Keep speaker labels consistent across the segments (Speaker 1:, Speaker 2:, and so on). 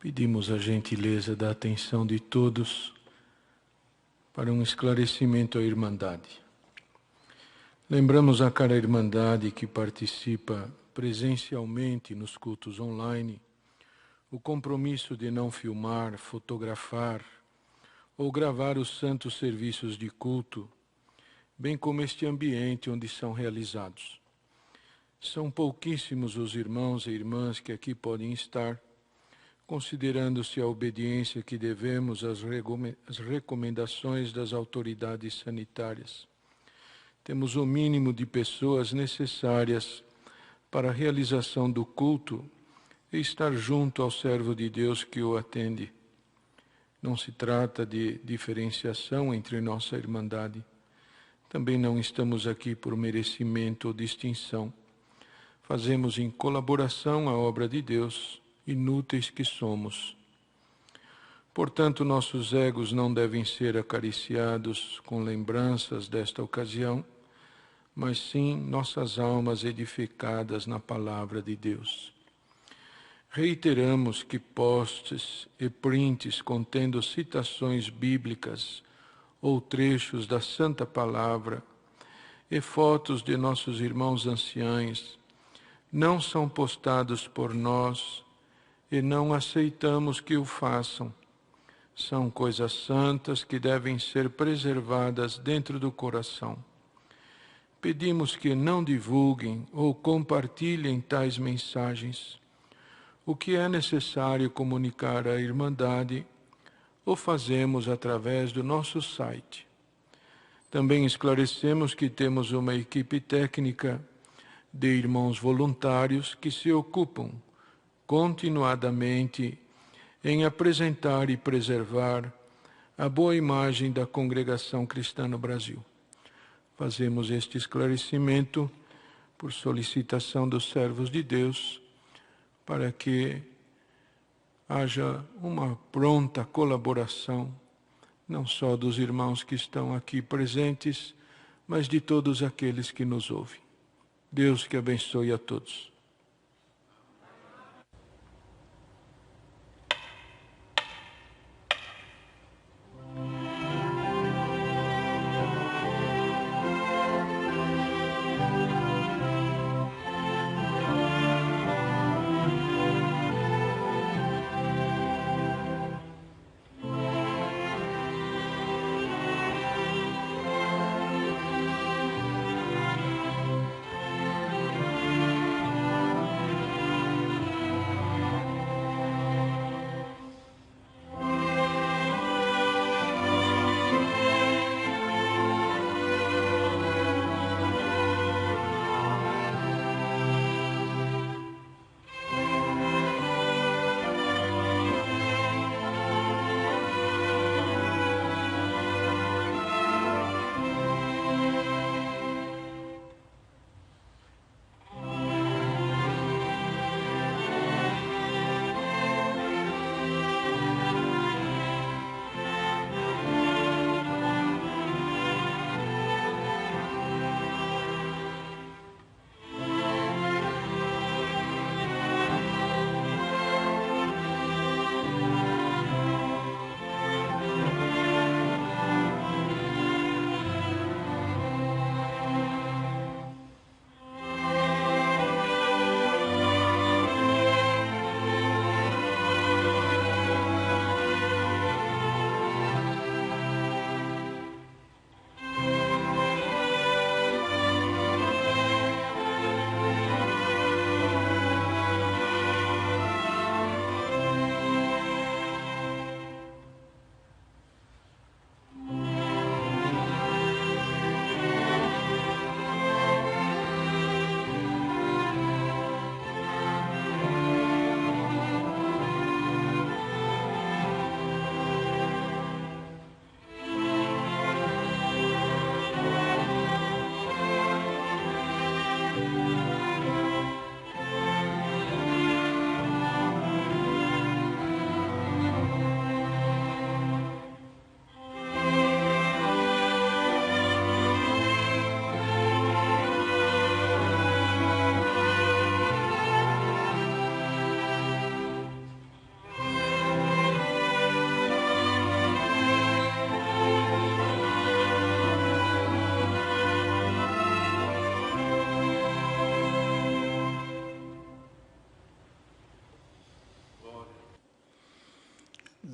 Speaker 1: Pedimos a gentileza da atenção de todos para um esclarecimento à Irmandade. Lembramos a cada Irmandade que participa presencialmente nos cultos online o compromisso de não filmar, fotografar ou gravar os santos serviços de culto, bem como este ambiente onde são realizados. São pouquíssimos os irmãos e irmãs que aqui podem estar, considerando-se a obediência que devemos às recomendações das autoridades sanitárias. Temos o mínimo de pessoas necessárias para a realização do culto e estar junto ao servo de Deus que o atende. Não se trata de diferenciação entre nossa Irmandade. Também não estamos aqui por merecimento ou distinção. Fazemos em colaboração a obra de Deus, inúteis que somos. Portanto, nossos egos não devem ser acariciados com lembranças desta ocasião, mas sim nossas almas edificadas na palavra de Deus. Reiteramos que posts e prints contendo citações bíblicas ou trechos da Santa Palavra e fotos de nossos irmãos anciãos não são postados por nós e não aceitamos que o façam. São coisas santas que devem ser preservadas dentro do coração. Pedimos que não divulguem ou compartilhem tais mensagens. O que é necessário comunicar à Irmandade, o fazemos através do nosso site. Também esclarecemos que temos uma equipe técnica de irmãos voluntários que se ocupam continuadamente em apresentar e preservar a boa imagem da congregação cristã no Brasil. Fazemos este esclarecimento por solicitação dos servos de Deus, para que haja uma pronta colaboração, não só dos irmãos que estão aqui presentes, mas de todos aqueles que nos ouvem. Deus que abençoe a todos.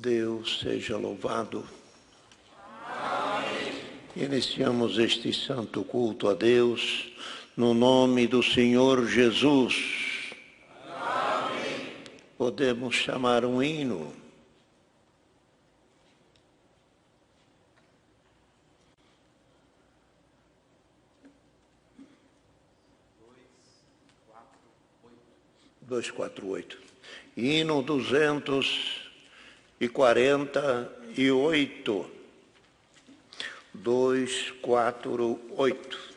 Speaker 2: Deus seja louvado. Iniciamos este santo culto a Deus no nome do Senhor Jesus. Amém. Podemos chamar um hino. Dois, quatro, oito. Hino 248. 248.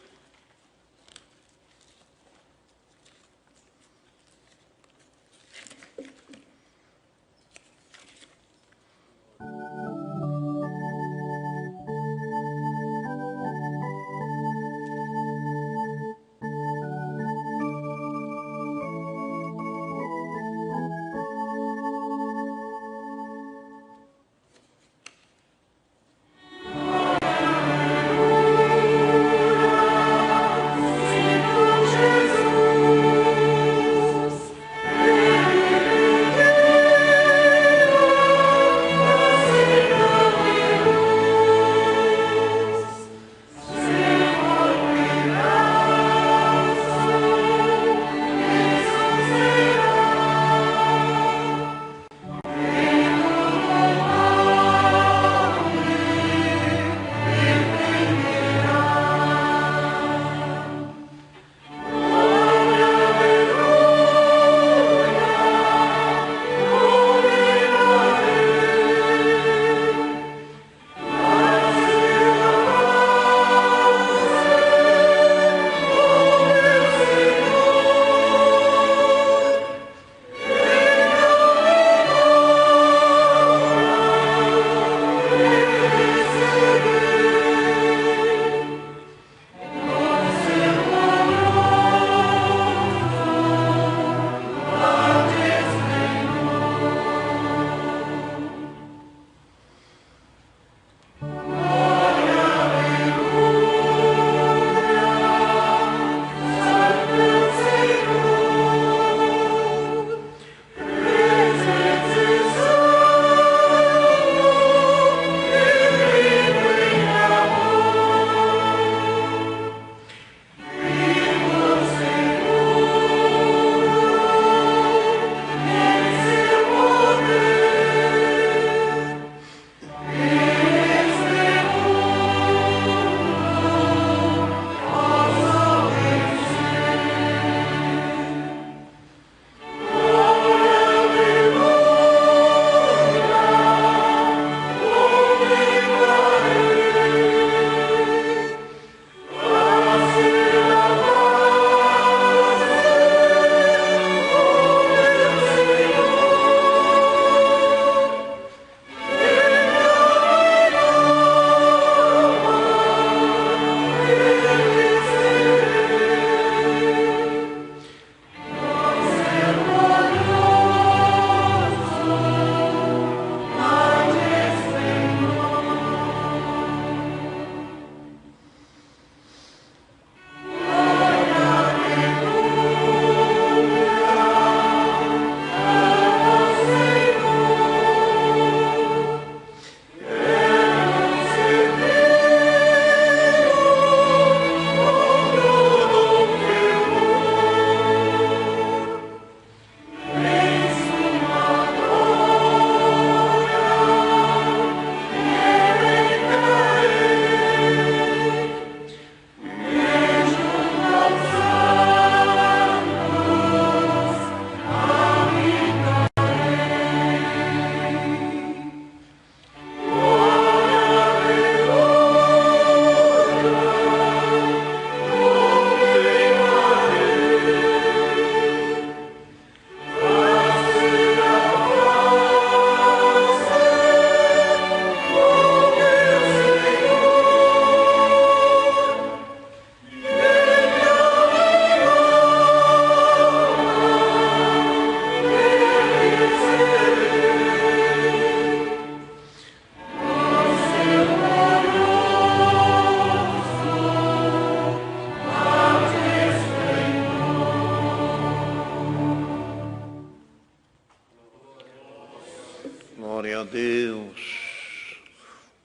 Speaker 2: Glória a Deus.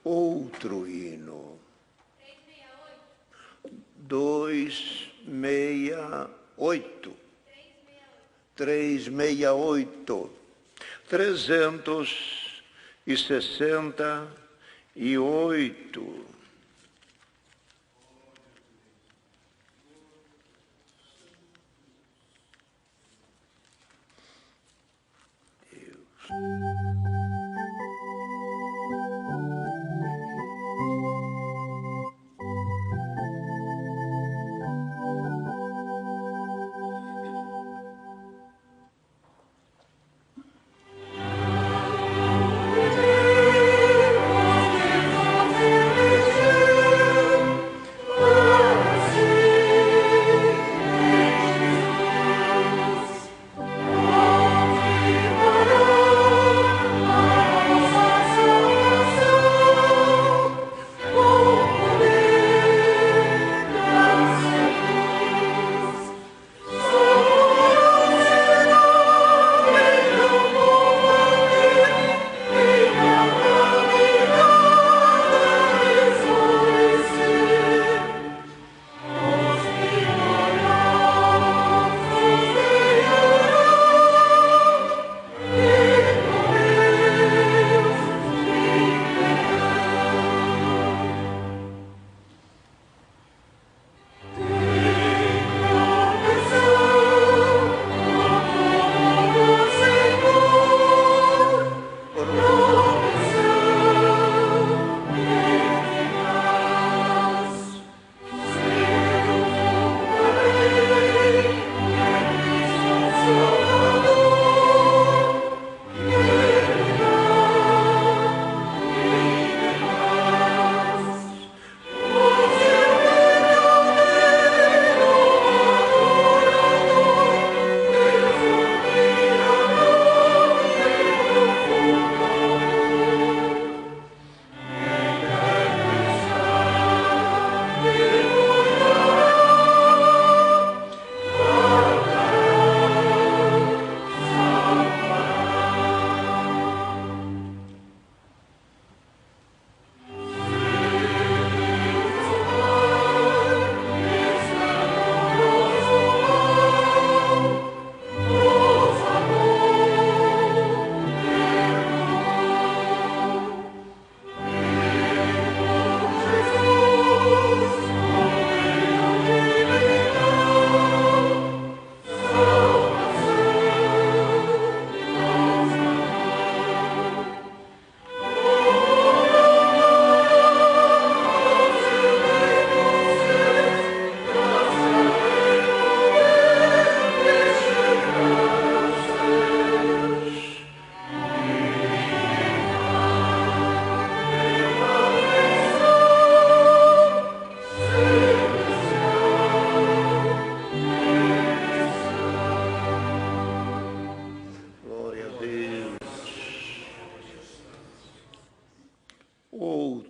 Speaker 2: Outro hino. 268. 368. 368.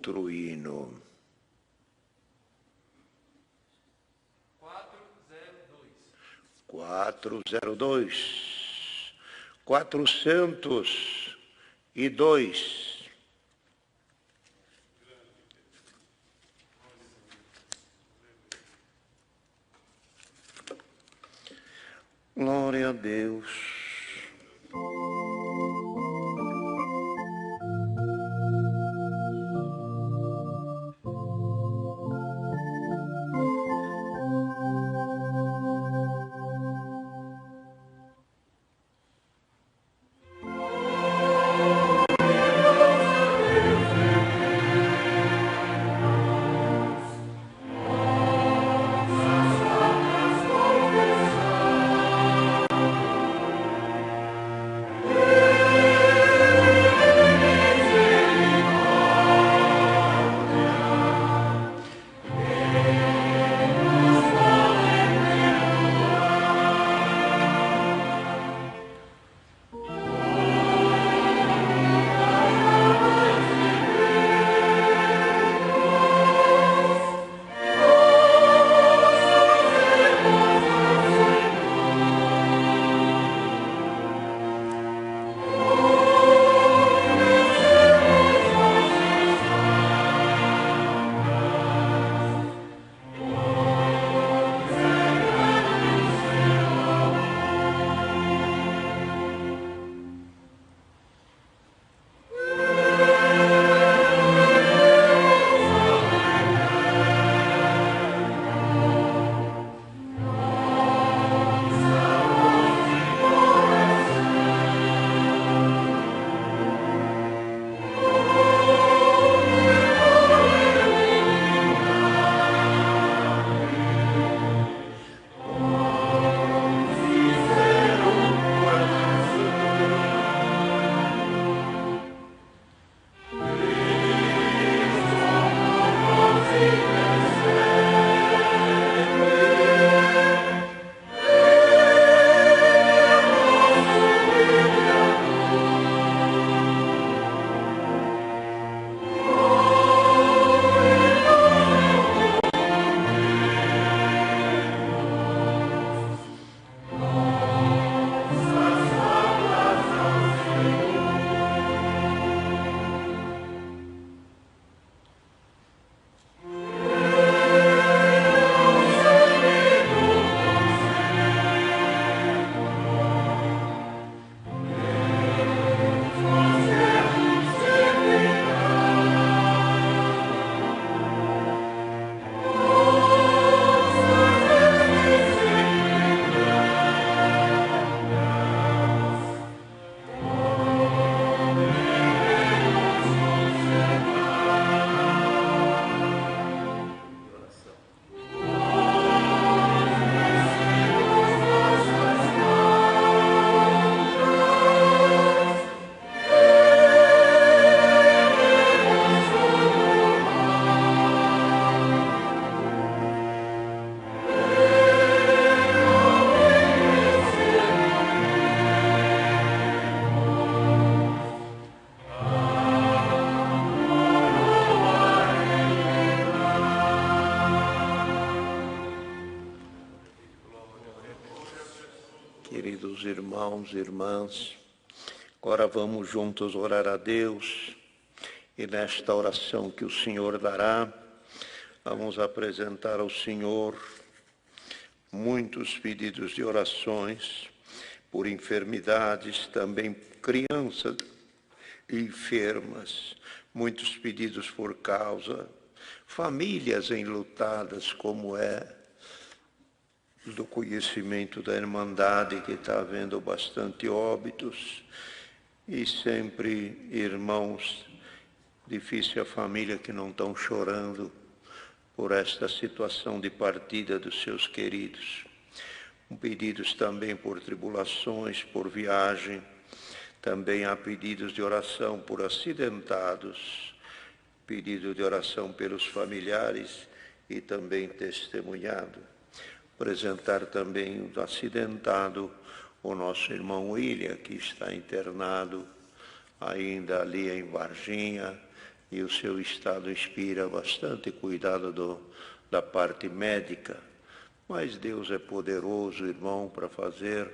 Speaker 2: Outro hino. 402. 402. Glória a Deus. queridos irmãos e irmãs, agora vamos juntos orar a Deus e nesta oração que o Senhor dará, vamos apresentar ao Senhor muitos pedidos de orações por enfermidades, também crianças enfermas, muitos pedidos por causa, famílias enlutadas, como é do conhecimento da Irmandade, que está havendo bastante óbitos, e sempre irmãos, difícil a família que não estão chorando por esta situação de partida dos seus queridos. Pedidos também por tribulações, por viagem, também há pedidos de oração por acidentados, pedido de oração pelos familiares e também testemunhado. Apresentar também o acidentado, o nosso irmão William, que está internado ainda ali em Varginha, e o seu estado inspira bastante cuidado da parte médica. Mas Deus é poderoso, irmão, para fazer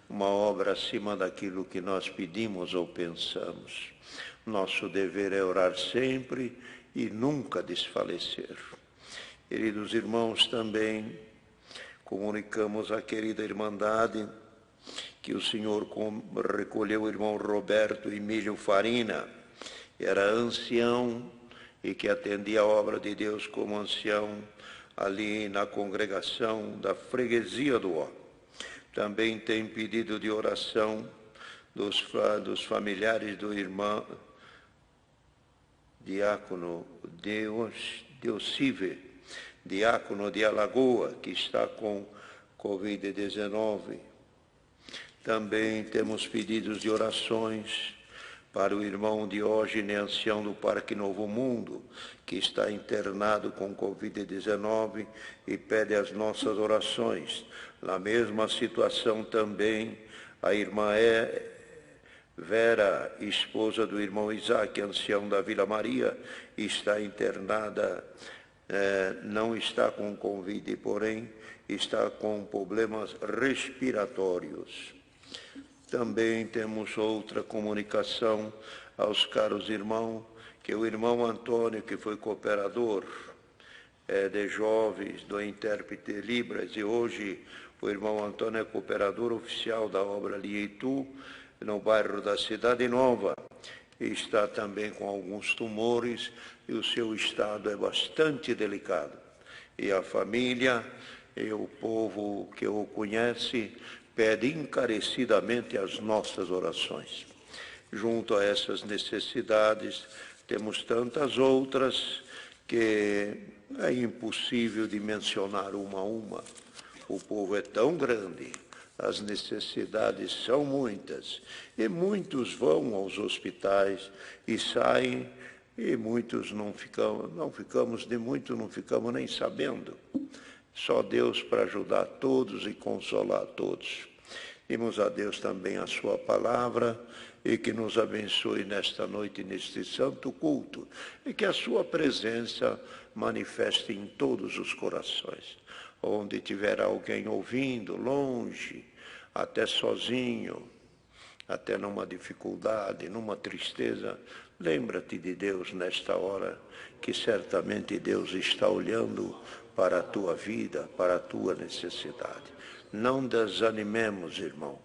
Speaker 2: uma obra acima daquilo que nós pedimos ou pensamos. Nosso dever é orar sempre e nunca desfalecer. Queridos irmãos, também comunicamos à querida Irmandade que o Senhor recolheu o irmão Roberto Emílio Farina, era ancião e que atendia a obra de Deus como ancião ali na congregação da Freguesia do Ó. Também tem pedido de oração dos familiares do irmão diácono Deocive, diácono de Alagoa, que está com Covid-19. Também temos pedidos de orações para o irmão Diógenes, ancião do Parque Novo Mundo, que está internado com Covid-19 e pede as nossas orações. Na mesma situação também a irmã Vera, esposa do irmão Isaac, ancião da Vila Maria, está internada, não está com Covid, porém está com problemas respiratórios. Também temos outra comunicação aos caros irmãos, que o irmão Antônio, que foi cooperador de jovens do intérprete Libras, e hoje o irmão Antônio é cooperador oficial da obra ali em Itu, no bairro da Cidade Nova, e está também com alguns tumores, e o seu estado é bastante delicado. E a família e o povo que o conhece pede encarecidamente as nossas orações. Junto a essas necessidades, temos tantas outras que é impossível de mencionar uma a uma. O povo é tão grande, as necessidades são muitas, e muitos vão aos hospitais e saem, e muitos não ficamos nem sabendo. Só Deus para ajudar todos e consolar todos. Pedimos a Deus também a sua palavra e que nos abençoe nesta noite, neste santo culto, e que a sua presença manifeste em todos os corações. Onde tiver alguém ouvindo, longe, até sozinho, até numa dificuldade, numa tristeza, lembra-te de Deus nesta hora, que certamente Deus está olhando para a tua vida, para a tua necessidade. Não desanimemos, irmão.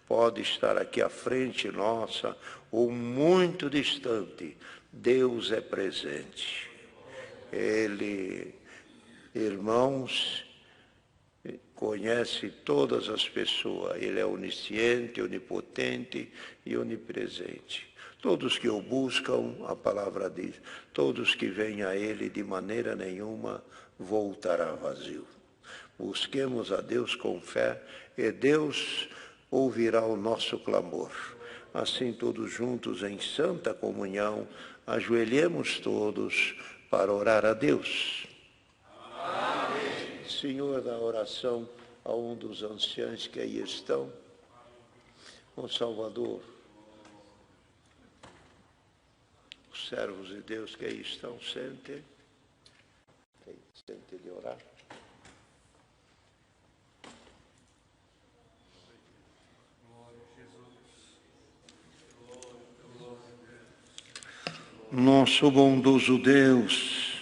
Speaker 2: Pode estar aqui à frente nossa ou muito distante. Deus é presente. Ele, irmãos, conhece todas as pessoas. Ele é onisciente, onipotente e onipresente. Todos que o buscam, a palavra diz, todos que vêm a Ele de maneira nenhuma voltará vazio. Busquemos a Deus com fé e Deus ouvirá o nosso clamor. Assim, todos juntos em santa comunhão, ajoelhemos todos para orar a Deus. Amém. Senhor, da oração a um dos anciãos que aí estão, o Salvador, os servos de Deus que aí estão, sente de orar. nosso bondoso Deus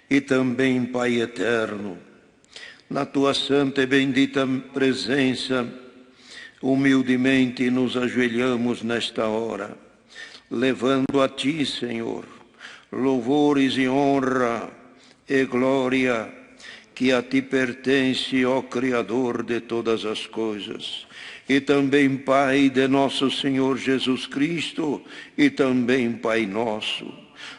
Speaker 2: e também Pai eterno, na tua santa e bendita presença, humildemente nos ajoelhamos nesta hora, levando a ti, Senhor, louvores e honra e glória que a ti pertence, ó Criador de todas as coisas, e também Pai de nosso Senhor Jesus Cristo, e também Pai nosso.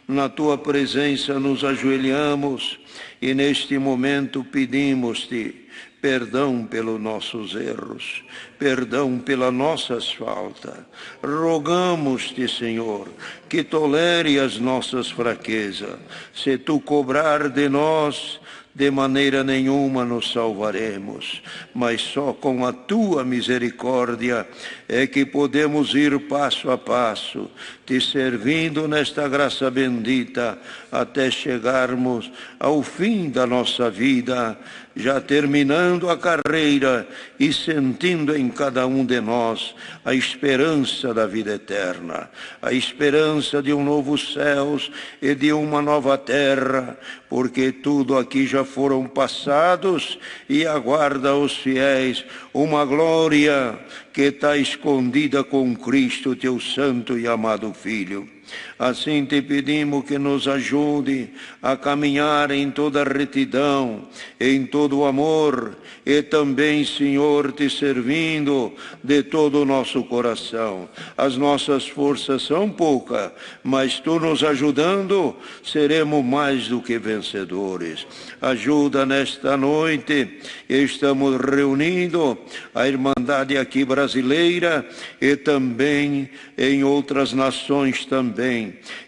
Speaker 2: Na tua presença nos ajoelhamos e neste momento pedimos-te perdão pelos nossos erros, perdão pelas nossas faltas. Rogamos-te, Senhor, que tolere as nossas fraquezas. Se tu cobrar de nós, de maneira nenhuma nos salvaremos, mas só com a tua misericórdia é que podemos ir passo a passo, te servindo nesta graça bendita, até chegarmos ao fim da nossa vida, já terminando a carreira e sentindo em cada um de nós a esperança da vida eterna, a esperança de um novo céus e de uma nova terra, porque tudo aqui já foram passados e aguarda os fiéis uma glória que está escondida com Cristo, teu santo e amado Filho. Assim te pedimos que nos ajude a caminhar em toda retidão, em todo amor, e também, Senhor, te servindo de todo o nosso coração. As nossas forças são poucas, mas tu nos ajudando, seremos mais do que vencedores. Ajuda nesta noite, estamos reunindo a Irmandade aqui brasileira e também em outras nações também.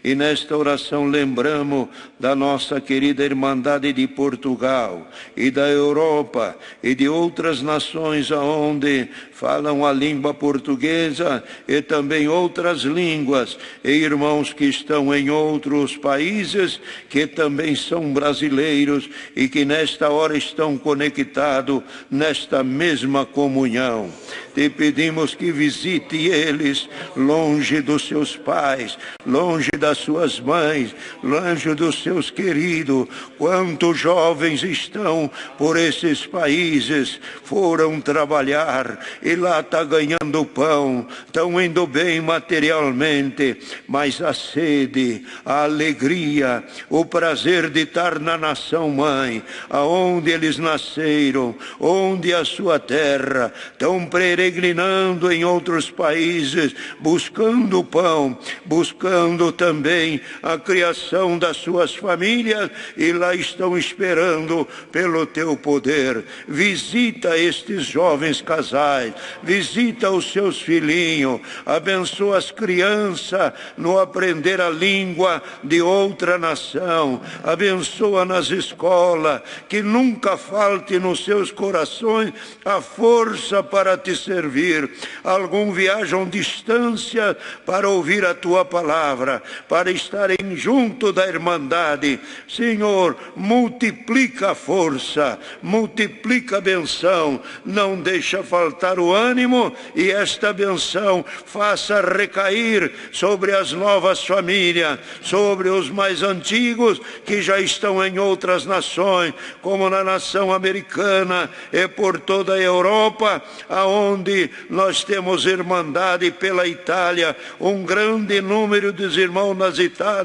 Speaker 2: E nesta oração lembramos da nossa querida Irmandade de Portugal e da Europa e de outras nações aonde falam a língua portuguesa e também outras línguas, e irmãos que estão em outros países que também são brasileiros e que nesta hora estão conectados nesta mesma comunhão. Te pedimos que visite eles longe dos seus pais, longe das suas mães, longe dos seus queridos. Quantos jovens estão por esses países, foram trabalhar e lá está ganhando pão, estão indo bem materialmente, mas a sede, a alegria, o prazer de estar na nação mãe, aonde eles nasceram, onde a sua terra, estão peregrinando em outros países, buscando pão, buscando também a criação das suas famílias, e lá estão esperando pelo teu poder. Visita estes jovens casais, visita os seus filhinhos, abençoa as crianças no aprender a língua de outra nação, abençoa nas escolas, que nunca falte nos seus corações a força para te servir. Algum viajam distância para ouvir a tua palavra, para estarem junto da Irmandade. Senhor, multiplica a força, multiplica a benção, não deixa faltar o ânimo, e esta benção faça recair sobre as novas famílias, sobre os mais antigos que já estão em outras nações, como na nação americana e por toda a Europa, aonde nós temos Irmandade pela Itália, um grande número dos irmãos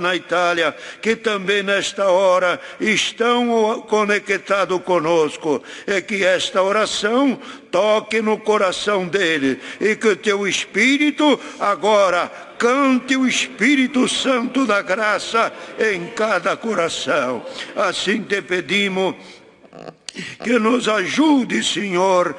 Speaker 2: na Itália, que também nesta hora estão conectados conosco, e que esta oração toque no coração dele, e que o teu Espírito agora cante o Espírito Santo da graça em cada coração. Assim te pedimos que nos ajude, Senhor,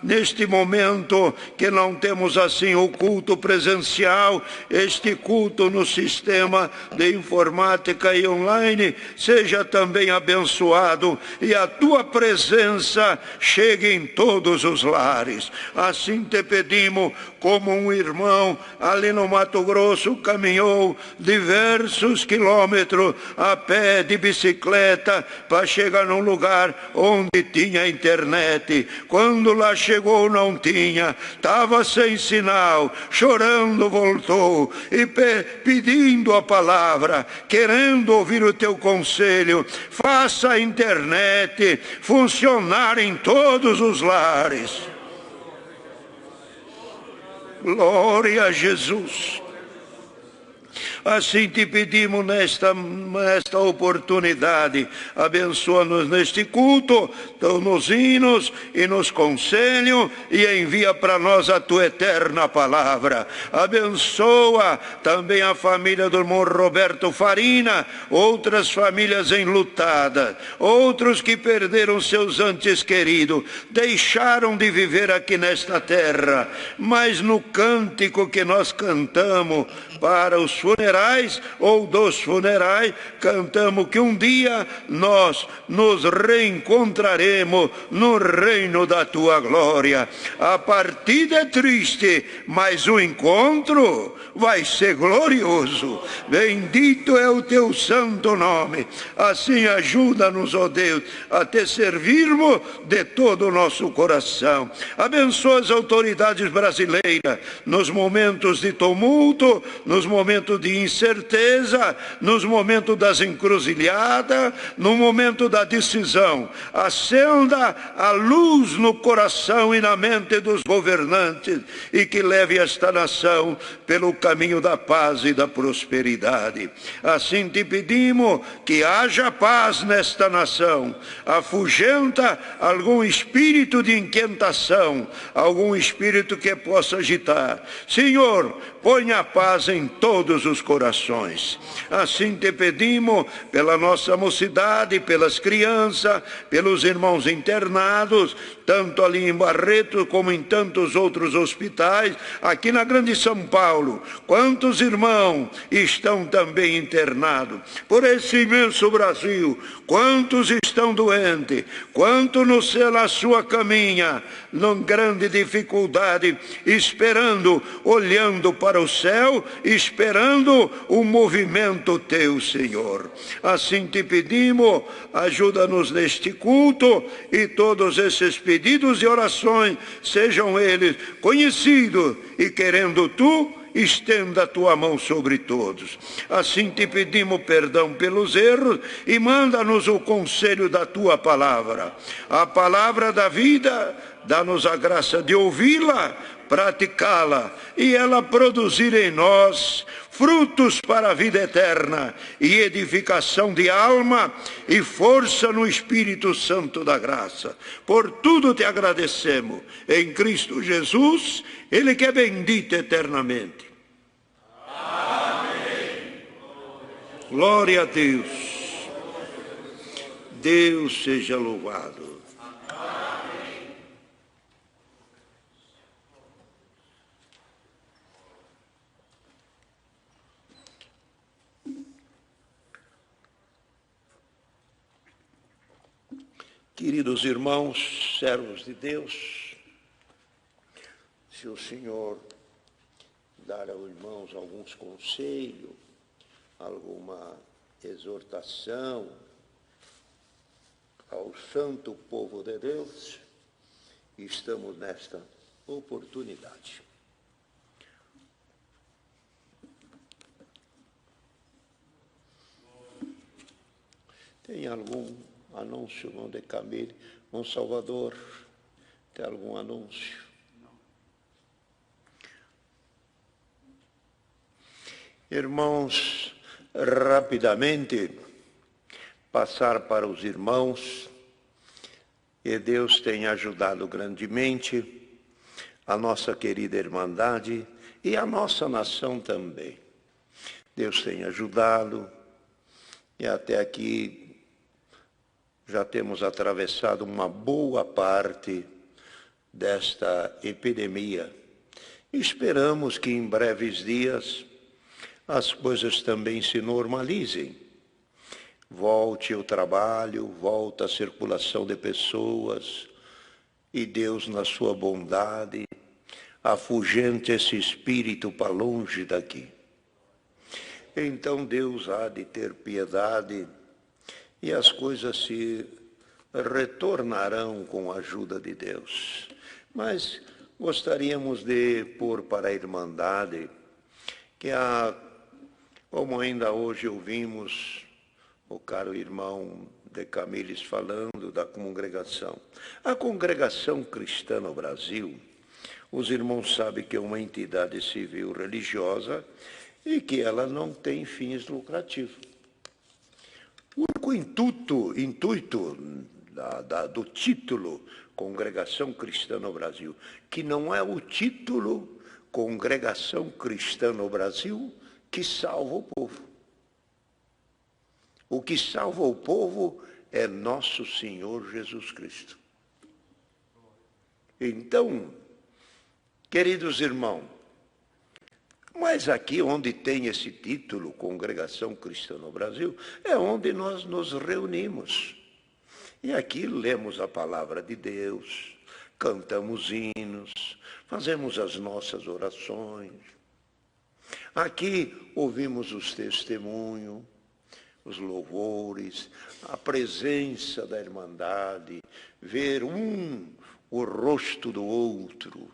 Speaker 2: neste momento que não temos assim o culto presencial, este culto no sistema de informática e online seja também abençoado e a tua presença chegue em todos os lares. Assim te pedimos, como um irmão ali no Mato Grosso caminhou diversos quilômetros a pé, de bicicleta, para chegar num lugar lugar onde tinha internet. Quando lá chegou não tinha, estava sem sinal, chorando voltou e pedindo a palavra, querendo ouvir o teu conselho. Faça a internet funcionar em todos os lares. Glória a Jesus. Assim te pedimos nesta oportunidade, abençoa-nos neste culto, nos hinos e nos conselhos, e envia para nós a tua eterna palavra. Abençoa também a família do irmão Roberto Farina, outras famílias enlutadas, outros que perderam seus entes queridos, deixaram de viver aqui nesta terra, mas no cântico que nós cantamos para os funerais ou dos funerais, cantamos que um dia nós nos reencontraremos no reino da tua glória. A partida é triste, mas o encontro vai ser glorioso. Bendito é o teu santo nome. Assim ajuda-nos, ó Deus, a te servirmos de todo o nosso coração. Abençoa as autoridades brasileiras nos momentos de tumulto, nos momentos de incerteza, nos momentos das encruzilhadas, no momento da decisão. Acenda a luz no coração e na mente dos governantes e que leve esta nação pelo caminho da paz e da prosperidade. Assim te pedimos que haja paz nesta nação. Afugenta algum espírito de inquietação, algum espírito que possa agitar. Senhor, põe a paz em todos os corações. Assim te pedimos pela nossa mocidade, pelas crianças, pelos irmãos internados, tanto ali em Barreto como em tantos outros hospitais, aqui na Grande São Paulo. Quantos irmãos estão também internados? Por esse imenso Brasil, quantos estão doentes? Quantos no céu na sua caminha, numa grande dificuldade, esperando, olhando para o céu, esperando o movimento teu, Senhor. Assim te pedimos, ajuda-nos neste culto e todos esses pedidos e orações, sejam eles conhecidos e querendo tu, estenda a tua mão sobre todos. Assim te pedimos perdão pelos erros e manda-nos o conselho da tua palavra. A palavra da vida, dá-nos a graça de ouvi-la, praticá-la e ela produzir em nós frutos para a vida eterna e edificação de alma e força no Espírito Santo da graça. Por tudo te agradecemos. Em Cristo Jesus, Ele que é bendito eternamente. Amém. Glória a Deus. Deus seja louvado. Queridos irmãos, servos de Deus, se o Senhor dar aos irmãos alguns conselhos, alguma exortação ao santo povo de Deus, estamos nesta oportunidade. Tem algum anúncio, irmão de Camille, irmão Salvador, tem algum anúncio? Não. Irmãos, rapidamente, passar para os irmãos, e Deus tem ajudado grandemente a nossa querida Irmandade e a nossa nação também. Deus tem ajudado, e até aqui já temos atravessado uma boa parte desta epidemia. Esperamos que em breves dias as coisas também se normalizem. Volte o trabalho, volta a circulação de pessoas, e Deus, na sua bondade, afugente esse espírito para longe daqui. Então Deus há de ter piedade e as coisas se retornarão com a ajuda de Deus. Mas gostaríamos de pôr para a Irmandade que, como ainda hoje ouvimos o caro irmão de Camilles falando da congregação. A congregação cristã no Brasil, os irmãos sabem que é uma entidade civil religiosa e que ela não tem fins lucrativos. O único intuito do título Congregação Cristã no Brasil, que não é o título Congregação Cristã no Brasil que salva o povo. O que salva o povo é nosso Senhor Jesus Cristo. Então, queridos irmãos, mas aqui onde tem esse título, Congregação Cristã no Brasil, é onde nós nos reunimos. E aqui lemos a palavra de Deus, cantamos hinos, fazemos as nossas orações. Aqui ouvimos os testemunhos, os louvores, a presença da Irmandade, ver o rosto do outro.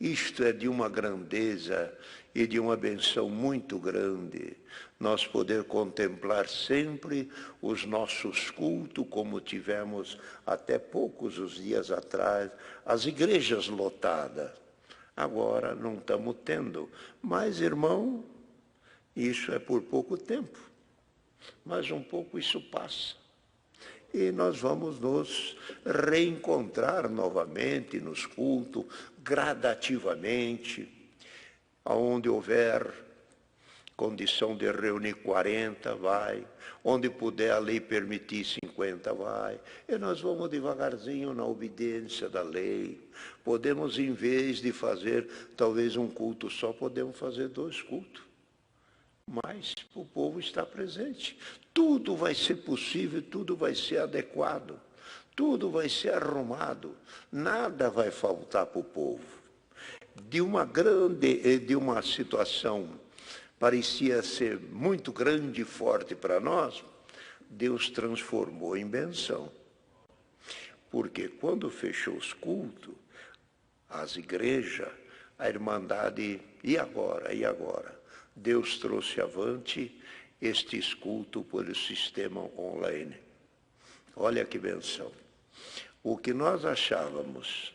Speaker 2: Isto é de uma grandeza e de uma benção muito grande, nós poder contemplar sempre os nossos cultos, como tivemos até poucos os dias atrás, as igrejas lotadas. Agora não estamos tendo, mas, irmão, isso é por pouco tempo, mas um pouco isso passa. E nós vamos nos reencontrar novamente nos cultos, gradativamente, aonde houver condição de reunir 40, vai. Onde puder a lei permitir 50, vai. E nós vamos devagarzinho na obediência da lei. Podemos, em vez de fazer talvez um culto só, podemos fazer 2 cultos. Mas o povo está presente. Tudo vai ser possível, tudo vai ser adequado, tudo vai ser arrumado, nada vai faltar para o povo. De uma situação parecia ser muito grande e forte para nós, Deus transformou em benção. Porque quando fechou os cultos, as igrejas, a Irmandade, e agora? Deus trouxe avante este culto pelo sistema online. Olha que benção. O que nós achávamos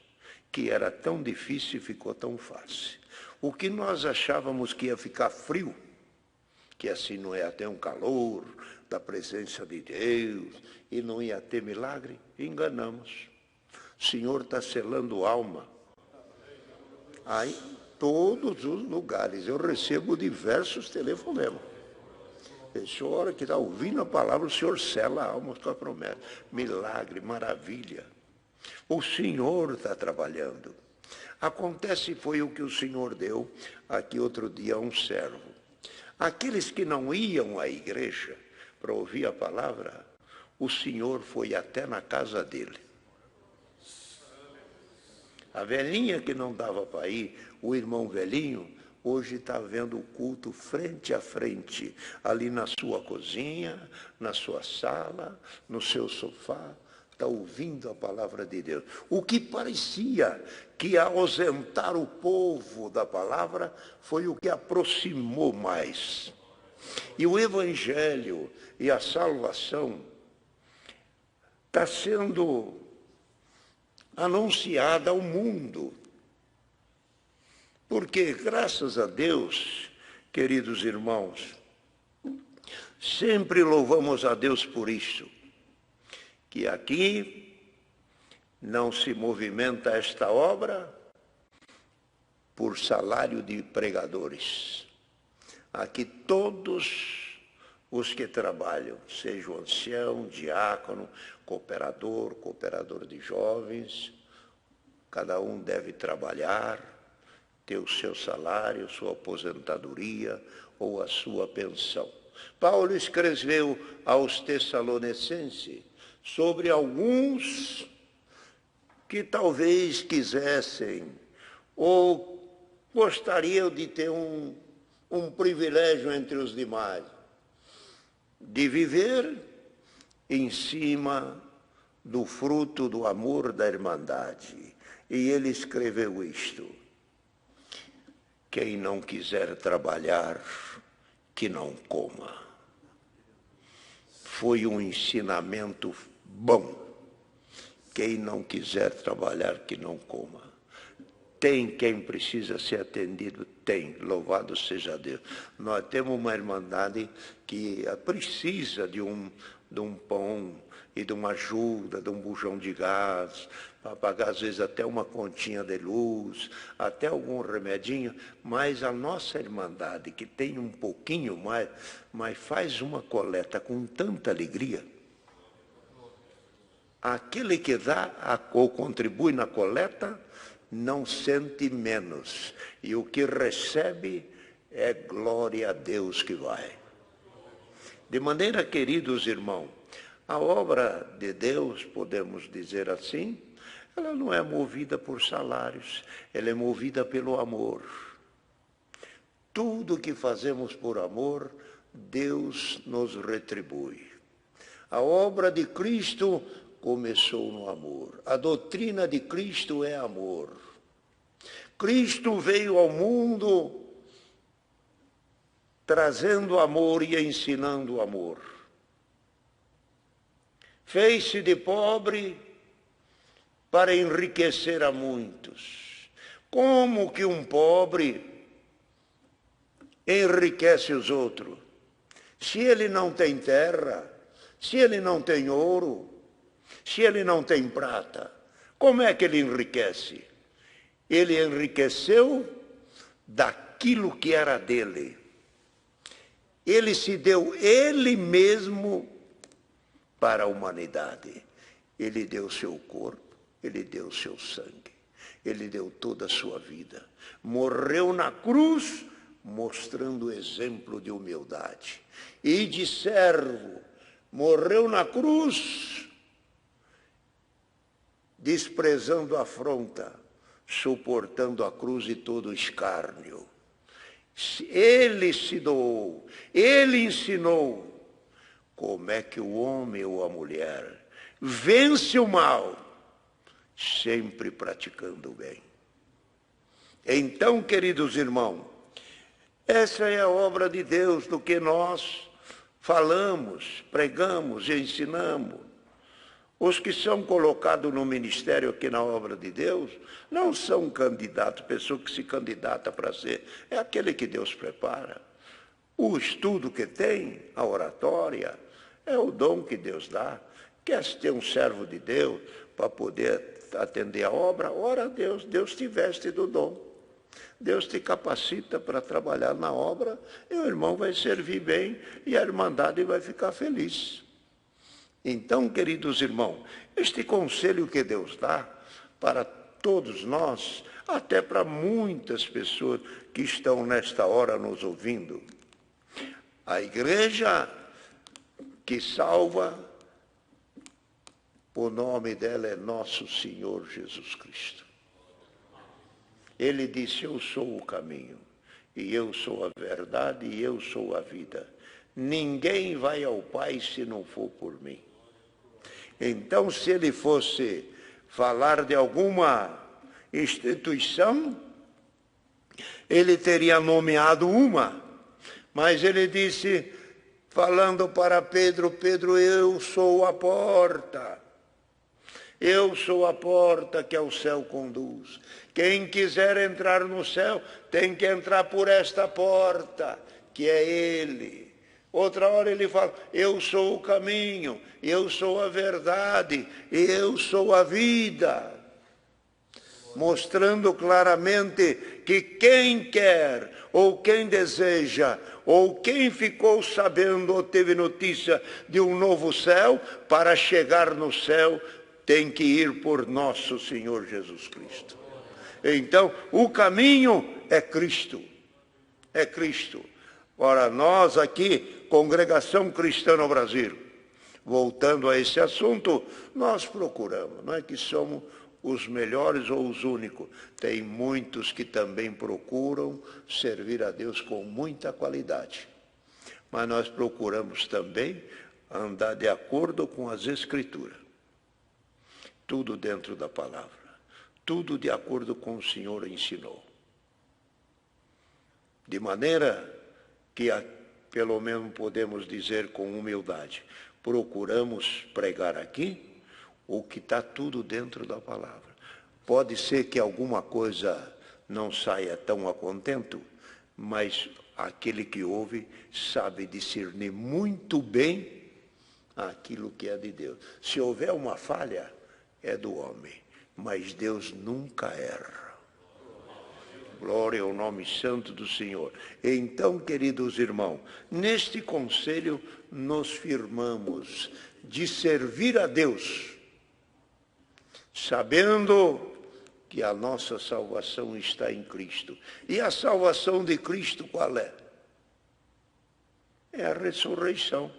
Speaker 2: que era tão difícil ficou tão fácil. O que nós achávamos que ia ficar frio, que assim não ia ter um calor da presença de Deus e não ia ter milagre, enganamos. O Senhor está selando alma. Aí, todos os lugares, eu recebo diversos telefonemas. A hora que está ouvindo a palavra, o Senhor sela a alma com a promessa. Milagre, maravilha. O Senhor está trabalhando. Acontece, foi o que o Senhor deu aqui outro dia a um servo. Aqueles que não iam à igreja para ouvir a palavra, o Senhor foi até na casa dele. A velhinha que não dava para ir, o irmão velhinho, hoje está vendo o culto frente a frente, ali na sua cozinha, na sua sala, no seu sofá, está ouvindo a palavra de Deus. O que parecia que ia ausentar o povo da palavra foi o que aproximou mais. E o Evangelho e a salvação está sendo anunciada ao mundo. Porque, graças a Deus, queridos irmãos, sempre louvamos a Deus por isso, que aqui não se movimenta esta obra por salário de pregadores. Aqui todos os que trabalham, seja o ancião, diácono, cooperador de jovens, cada um deve trabalhar, ter o seu salário, sua aposentadoria ou a sua pensão. Paulo escreveu aos Tessalonicenses sobre alguns que talvez quisessem ou gostariam de ter um privilégio entre os demais, de viver em cima do fruto do amor da Irmandade. E ele escreveu isto: quem não quiser trabalhar, que não coma. Foi um ensinamento bom. Quem não quiser trabalhar, que não coma. Tem quem precisa ser atendido? Tem, louvado seja Deus. Nós temos uma Irmandade que precisa de um pão e de uma ajuda, de um bujão de gás, para pagar às vezes até uma continha de luz, até algum remedinho, mas a nossa Irmandade, que tem um pouquinho mais, mas faz uma coleta com tanta alegria. Aquele que dá ou contribui na coleta, não sente menos. E o que recebe é glória a Deus que vai. De maneira, queridos irmãos, a obra de Deus, podemos dizer assim, ela não é movida por salários, ela é movida pelo amor. Tudo que fazemos por amor, Deus nos retribui. A obra de Cristo começou no amor. A doutrina de Cristo é amor. Cristo veio ao mundo trazendo amor e ensinando amor. Fez-se de pobre para enriquecer a muitos. Como que um pobre enriquece os outros? Se ele não tem terra, se ele não tem ouro, se ele não tem prata, como é que ele enriquece? Ele enriqueceu daquilo que era dele. Ele se deu ele mesmo para a humanidade. Ele deu seu corpo, ele deu seu sangue, ele deu toda a sua vida. Morreu na cruz, mostrando o exemplo de humildade. E de servo, morreu na cruz, desprezando a afronta, suportando a cruz e todo o escárnio. Ele se doou, ele ensinou como é que o homem ou a mulher vence o mal, sempre praticando o bem. Então, queridos irmãos, essa é a obra de Deus, do que nós falamos, pregamos e ensinamos. Os que são colocados no ministério aqui na obra de Deus, não são candidatos, pessoa que se candidata para ser, é aquele que Deus prepara. O estudo que tem, a oratória, é o dom que Deus dá. Quer ter um servo de Deus para poder atender a obra? Ora a Deus, Deus te veste do dom. Deus te capacita para trabalhar na obra e o irmão vai servir bem e a Irmandade vai ficar feliz. Então, queridos irmãos, este conselho que Deus dá para todos nós, até para muitas pessoas que estão nesta hora nos ouvindo. A igreja que salva, o nome dela é Nosso Senhor Jesus Cristo. Ele disse: eu sou o caminho, e eu sou a verdade, e eu sou a vida. Ninguém vai ao Pai se não for por mim. Então, se ele fosse falar de alguma instituição, ele teria nomeado uma, mas ele disse, falando para Pedro: Pedro, eu sou a porta. Eu sou a porta que ao céu conduz. Quem quiser entrar no céu tem que entrar por esta porta, que é Ele. Outra hora ele fala: eu sou o caminho, eu sou a verdade, eu sou a vida. Mostrando claramente que quem quer, ou quem deseja, ou quem ficou sabendo ou teve notícia de um novo céu, para chegar no céu tem que ir por nosso Senhor Jesus Cristo. Então, o caminho é Cristo. É Cristo. Ora, nós aqui, Congregação Cristã no Brasil, voltando a esse assunto, nós procuramos, não é que somos os melhores ou os únicos. Tem muitos que também procuram servir a Deus com muita qualidade. Mas nós procuramos também andar de acordo com as Escrituras. Tudo dentro da palavra. Tudo de acordo com o Senhor ensinou. De maneira que, pelo menos podemos dizer com humildade, procuramos pregar aqui o que está tudo dentro da palavra. Pode ser que alguma coisa não saia tão a contento, mas aquele que ouve sabe discernir muito bem aquilo que é de Deus. Se houver uma falha, é do homem, mas Deus nunca erra. Glória ao nome santo do Senhor. Então, queridos irmãos, neste conselho nos firmamos de servir a Deus, sabendo que a nossa salvação está em Cristo. E a salvação de Cristo qual é? É a ressurreição.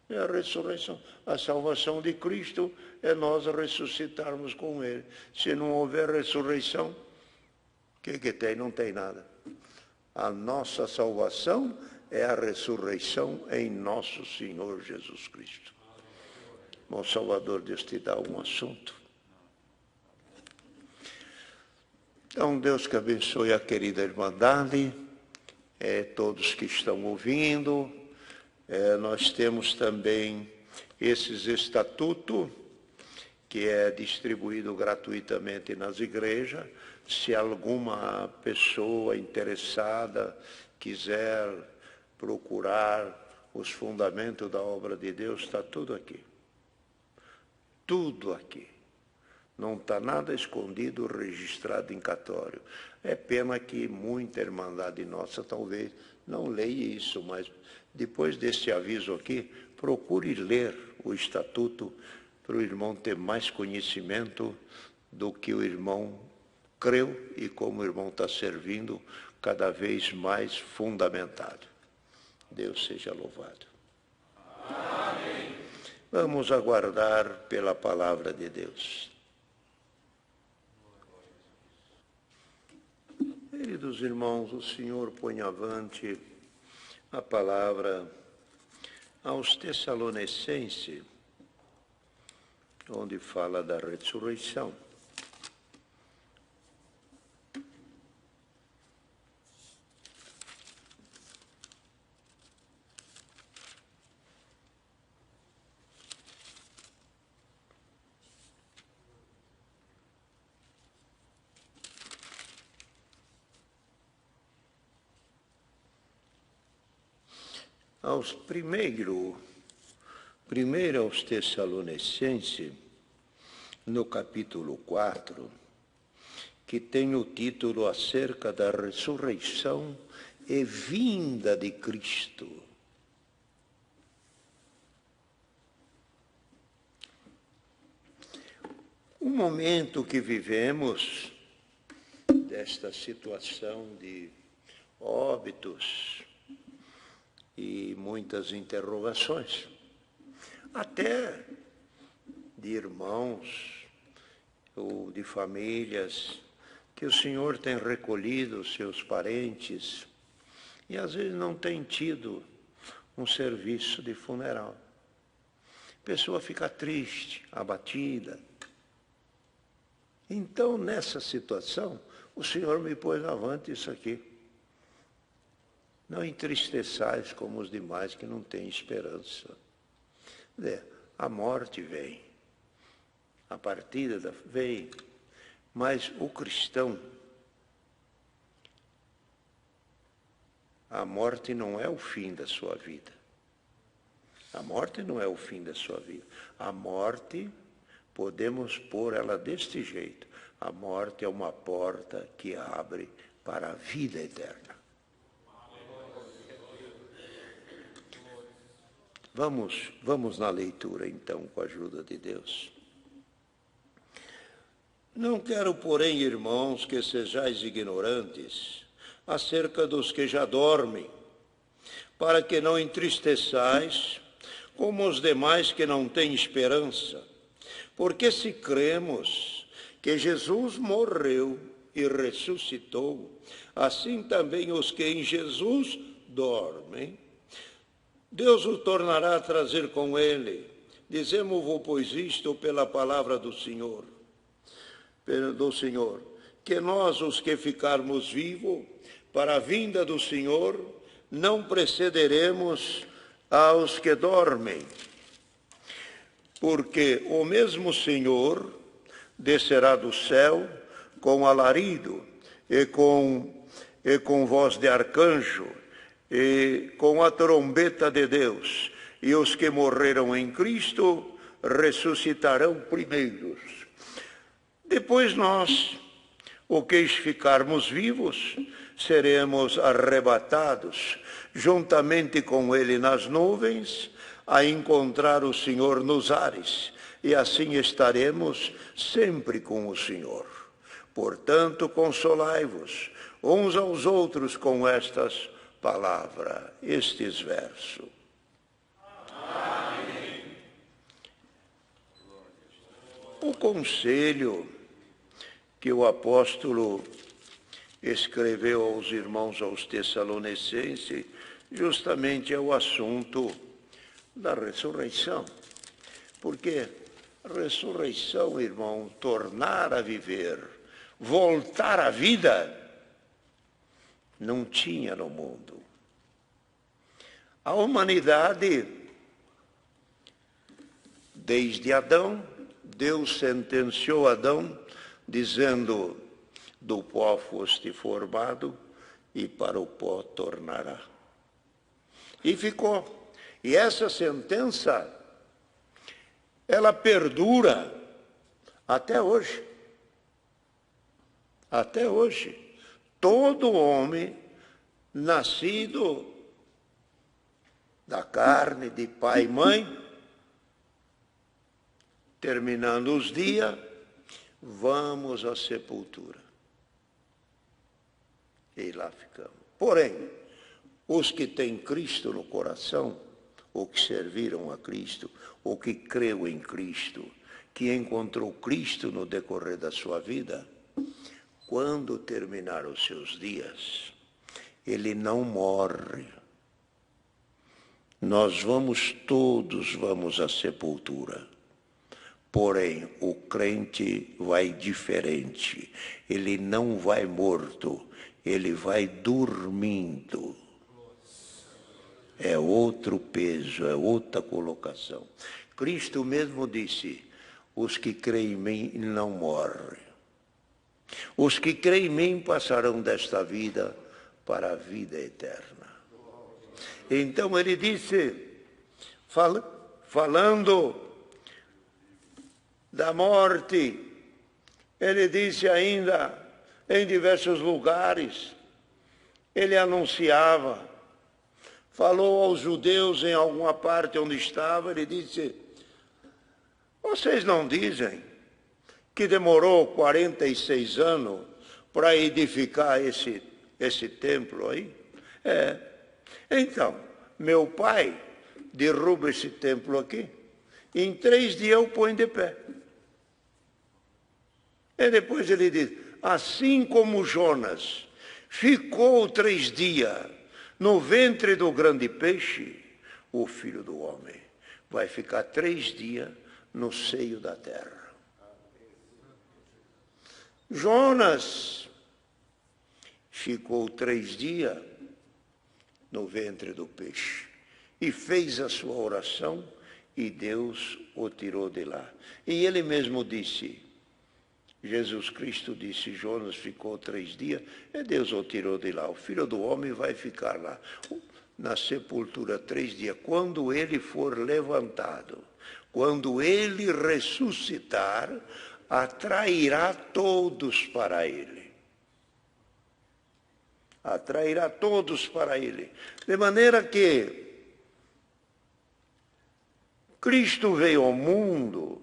Speaker 2: É a ressurreição. A salvação de Cristo é nós ressuscitarmos com Ele. Se não houver ressurreição, o que tem? Não tem nada. A nossa salvação é a ressurreição em nosso Senhor Jesus Cristo. Bom, Salvador, Deus te dá um assunto. Então, Deus que abençoe a querida Irmandade, todos que estão ouvindo. Nós temos também esses estatutos, que é distribuído gratuitamente nas igrejas. Se alguma pessoa interessada quiser procurar os fundamentos da obra de Deus, está tudo aqui. Tudo aqui. Não está nada escondido, registrado em cartório. É pena que muita irmandade nossa talvez não leia isso, mas depois desse aviso aqui, procure ler o estatuto para o irmão ter mais conhecimento do que o irmão creu e como o irmão está servindo cada vez mais fundamentado. Deus seja louvado. Amém. Vamos aguardar pela palavra de Deus. Queridos irmãos, o Senhor põe avante a palavra aos Tessalonicenses, onde fala da ressurreição. Primeiro aos Tessalonicenses, no capítulo 4, que tem o título acerca da ressurreição e vinda de Cristo. O momento que vivemos, desta situação de óbitos, e muitas interrogações, até de irmãos ou de famílias que o Senhor tem recolhido seus parentes e às vezes não tem tido um serviço de funeral. A pessoa fica triste, abatida. Então, nessa situação, o Senhor me pôs avante isso aqui. Não entristeçais como os demais que não têm esperança. A morte vem, a partida vem, mas o cristão, a morte não é o fim da sua vida. A morte não é o fim da sua vida. A morte, podemos pôr ela deste jeito. A morte é uma porta que abre para a vida eterna. Vamos na leitura, então, com a ajuda de Deus. Não quero, porém, irmãos, que sejais ignorantes acerca dos que já dormem, para que não entristeçais como os demais que não têm esperança. Porque se cremos que Jesus morreu e ressuscitou, assim também os que em Jesus dormem, Deus o tornará a trazer com ele, Dizemos-vos, pois, isto pela palavra do Senhor, que nós, os que ficarmos vivos, para a vinda do Senhor, não precederemos aos que dormem. Porque o mesmo Senhor descerá do céu com alarido e com voz de arcanjo e com a trombeta de Deus. E os que morreram em Cristo ressuscitarão primeiros. Depois nós, os que ficarmos vivos, seremos arrebatados juntamente com ele nas nuvens, a encontrar o Senhor nos ares, e assim estaremos sempre com o Senhor. Portanto, consolai-vos uns aos outros com estas palavras, estes versos. Amém. O conselho que o apóstolo escreveu aos irmãos, aos Tessalonicenses, justamente é o assunto da ressurreição. Porque a ressurreição, irmão, tornar a viver, voltar à vida, não tinha no mundo. A humanidade, desde Adão, Deus sentenciou Adão, dizendo: do pó foste formado e para o pó tornará. E ficou. E essa sentença, ela perdura até hoje. Até hoje. Todo homem nascido da carne de pai e mãe, terminando os dias, vamos à sepultura. E lá ficamos. Porém, os que têm Cristo no coração, ou que serviram a Cristo, ou que creu em Cristo, que encontrou Cristo no decorrer da sua vida, quando terminar os seus dias, ele não morre. Nós todos à sepultura. Porém, o crente vai diferente. Ele não vai morto, ele vai dormindo. É outro peso, é outra colocação. Cristo mesmo disse: os que creem em mim não morrem. Os que creem em mim passarão desta vida para a vida eterna. Então ele disse, falando da morte, ele disse ainda em diversos lugares, ele anunciava, falou aos judeus em alguma parte onde estava, ele disse: vocês não dizem que demorou 46 anos para edificar esse templo aí? Então, meu pai derruba esse templo aqui, em 3 dias eu ponho de pé. E depois ele diz: assim como Jonas ficou 3 dias no ventre do grande peixe, o Filho do Homem vai ficar 3 dias no seio da terra. Jonas ficou 3 dias no ventre do peixe e fez a sua oração e Deus o tirou de lá. E ele mesmo disse, Jesus Cristo disse, Jonas ficou 3 dias e Deus o tirou de lá. O Filho do Homem vai ficar lá na sepultura 3 dias. Quando ele for levantado, quando ele ressuscitar, atrairá todos para ele. Atrairá todos para ele. De maneira que Cristo veio ao mundo,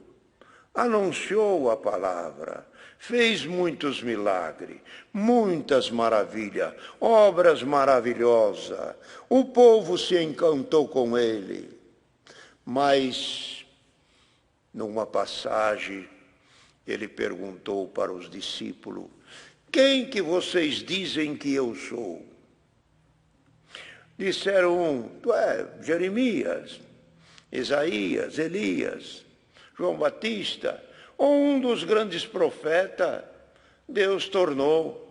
Speaker 2: anunciou a palavra, fez muitos milagres, muitas maravilhas, obras maravilhosas. O povo se encantou com ele. Mas, numa passagem, ele perguntou para os discípulos: quem que vocês dizem que eu sou? Disseram tu é Jeremias, Isaías, Elias, João Batista, ou um dos grandes profetas, Deus tornou.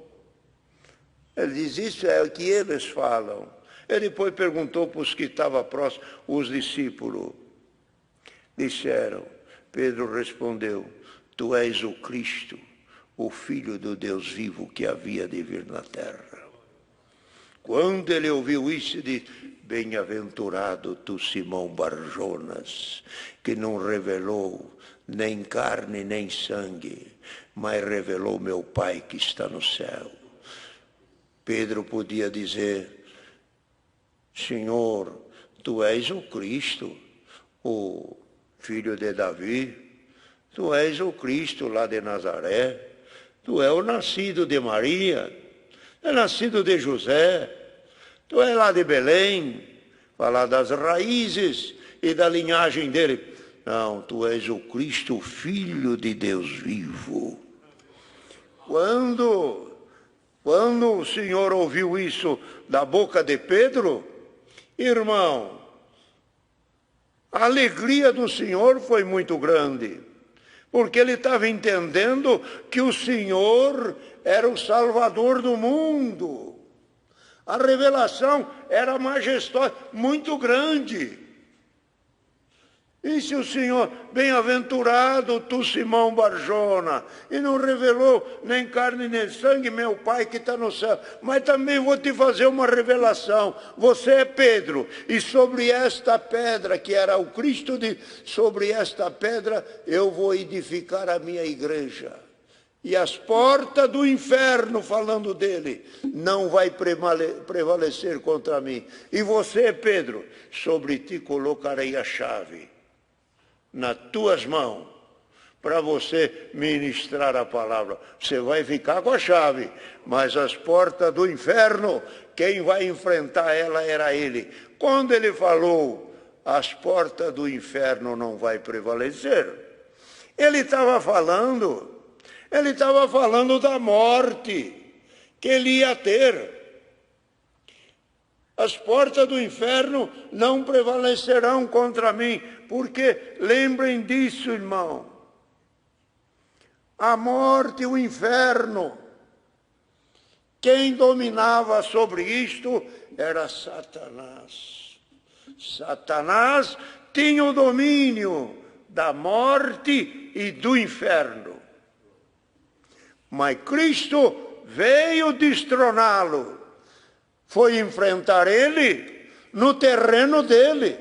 Speaker 2: Ele diz, isso é o que eles falam. Ele depois perguntou para os que estavam próximos, os discípulos. Disseram, Pedro respondeu, tu és o Cristo, o Filho do Deus vivo que havia de vir na terra. Quando ele ouviu isso, disse, bem-aventurado tu, Simão Barjonas, que não revelou nem carne nem sangue, mas revelou meu Pai que está no céu. Pedro podia dizer, Senhor, tu és o Cristo, o filho de Davi, tu és o Cristo lá de Nazaré, tu és o nascido de Maria, é nascido de José, tu és lá de Belém, falar das raízes e da linhagem dele. Não, tu és o Cristo, o Filho de Deus vivo. Quando o Senhor ouviu isso da boca de Pedro, irmão, a alegria do Senhor foi muito grande, porque ele estava entendendo que o Senhor era o Salvador do mundo. A revelação era majestosa, muito grande. E se o Senhor, bem-aventurado tu, Simão Barjona, e não revelou nem carne nem sangue, meu Pai que está no céu, mas também vou te fazer uma revelação. Você é Pedro, e sobre esta pedra, que era o Cristo, sobre esta pedra eu vou edificar a minha igreja. E as portas do inferno, falando dele, não vai prevalecer contra mim. E você, Pedro, sobre ti colocarei a chave nas tuas mãos, para você ministrar a palavra. Você vai ficar com a chave, mas as portas do inferno, quem vai enfrentar ela era ele. Quando ele falou, as portas do inferno não vai prevalecer, ele estava falando da morte que ele ia ter. As portas do inferno não prevalecerão contra mim, porque lembrem disso, irmão. A morte e o inferno, quem dominava sobre isto era Satanás. Satanás tinha o domínio da morte e do inferno. Mas Cristo veio destroná-lo. Foi enfrentar ele no terreno dele.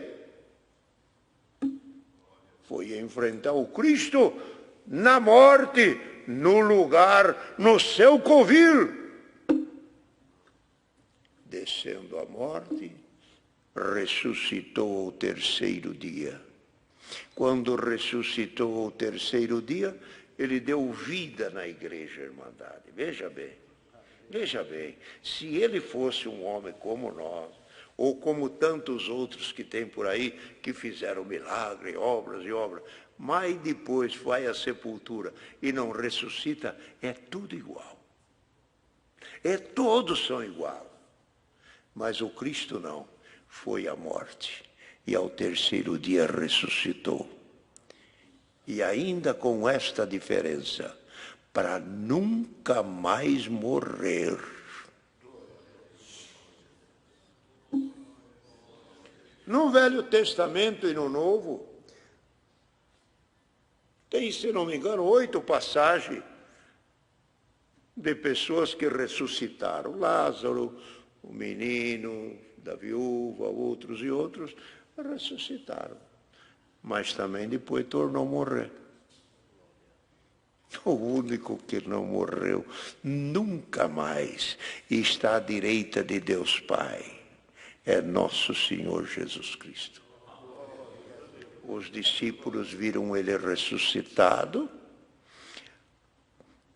Speaker 2: Foi enfrentar o Cristo na morte, no lugar, no seu covil. Descendo a morte, ressuscitou ao terceiro dia. Quando ressuscitou ao terceiro dia, ele deu vida na igreja, irmandade. Veja bem, se ele fosse um homem como nós, ou como tantos outros que tem por aí, que fizeram milagre, obras e obras, mas depois vai à sepultura e não ressuscita, é tudo igual. Todos são igual. Mas o Cristo não, foi à morte e ao terceiro dia ressuscitou. E ainda com esta diferença, para nunca mais morrer. No Velho Testamento e no Novo, tem, se não me engano, 8 passagens de pessoas que ressuscitaram. Lázaro, o menino da viúva, outros e outros, ressuscitaram. Mas também depois tornou a morrer. O único que não morreu nunca mais está à direita de Deus Pai. É nosso Senhor Jesus Cristo. Os discípulos viram ele ressuscitado,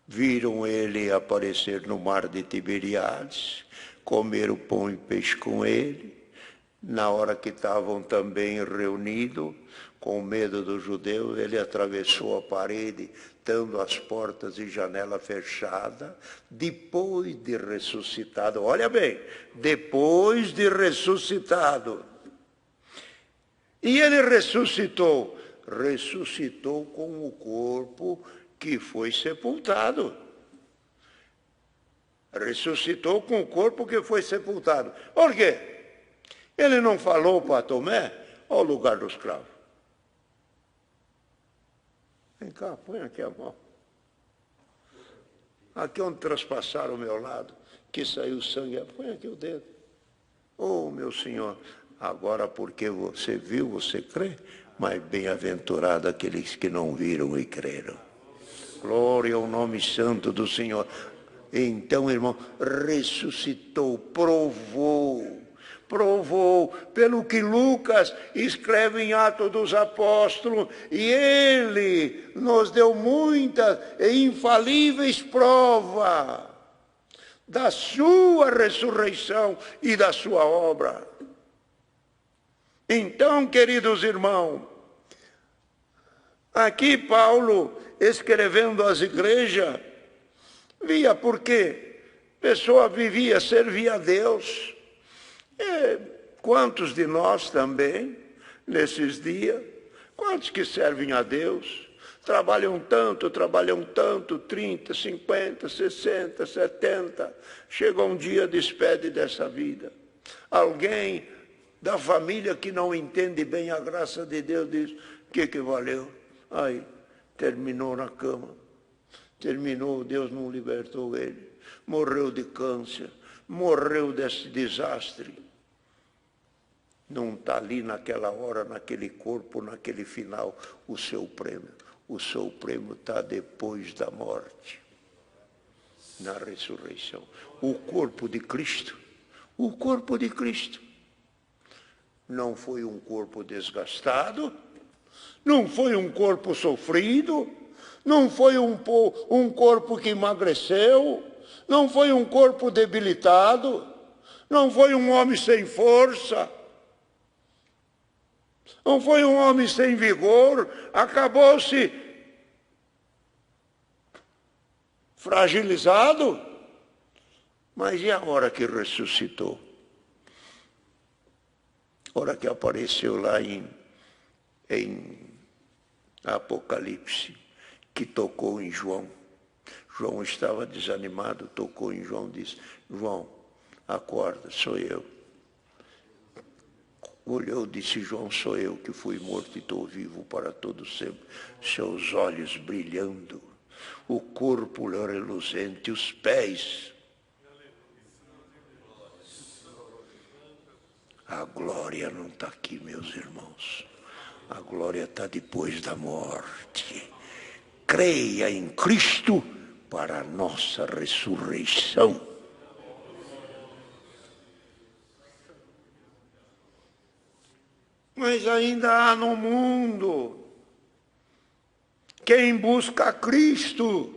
Speaker 2: viram ele aparecer no mar de Tiberíades, comeram pão e peixe com ele. Na hora que estavam também reunidos, com medo dos judeus, ele atravessou a parede, estando as portas e janela fechada, depois de ressuscitado. Olha bem, depois de ressuscitado. E ele ressuscitou. Ressuscitou com o corpo que foi sepultado. Ressuscitou com o corpo que foi sepultado. Por quê? Ele não falou para Tomé, ó o lugar dos cravos. Vem cá, põe aqui a mão. Aqui onde traspassaram o meu lado, que saiu sangue, põe aqui o dedo. Oh, meu Senhor, agora porque você viu, você crê, mas bem-aventurado aqueles que não viram e creram. Glória ao nome santo do Senhor. Então, irmão, ressuscitou, provou, pelo que Lucas escreve em Atos dos Apóstolos, e ele nos deu muitas e infalíveis provas da sua ressurreição e da sua obra. Então, queridos irmãos, aqui Paulo, escrevendo às igrejas, via porque a pessoa vivia, servia a Deus. E quantos de nós também, nesses dias, quantos que servem a Deus, trabalham tanto, 30, 50, 60, 70, chega um dia, despede dessa vida. Alguém da família que não entende bem a graça de Deus diz, o que valeu? Aí, terminou na cama. Terminou, Deus não libertou ele. Morreu de câncer, morreu desse desastre. Não está ali naquela hora, naquele corpo, naquele final, o seu prêmio. O seu prêmio está depois da morte, na ressurreição. O corpo de Cristo, não foi um corpo desgastado, não foi um corpo sofrido, não foi um corpo que emagreceu, não foi um corpo debilitado, não foi um homem sem força, não foi um homem sem vigor, acabou-se fragilizado. Mas e a hora que ressuscitou? A hora que apareceu lá em Apocalipse, que tocou em João. João estava desanimado, tocou em João, disse, João, acorda, sou eu. Olhou, disse João, sou eu que fui morto e estou vivo para todo sempre. Seus olhos brilhando, o corpo reluzente, os pés. A glória não está aqui, meus irmãos. A glória está depois da morte. Creia em Cristo para a nossa ressurreição. Mas ainda há no mundo quem busca Cristo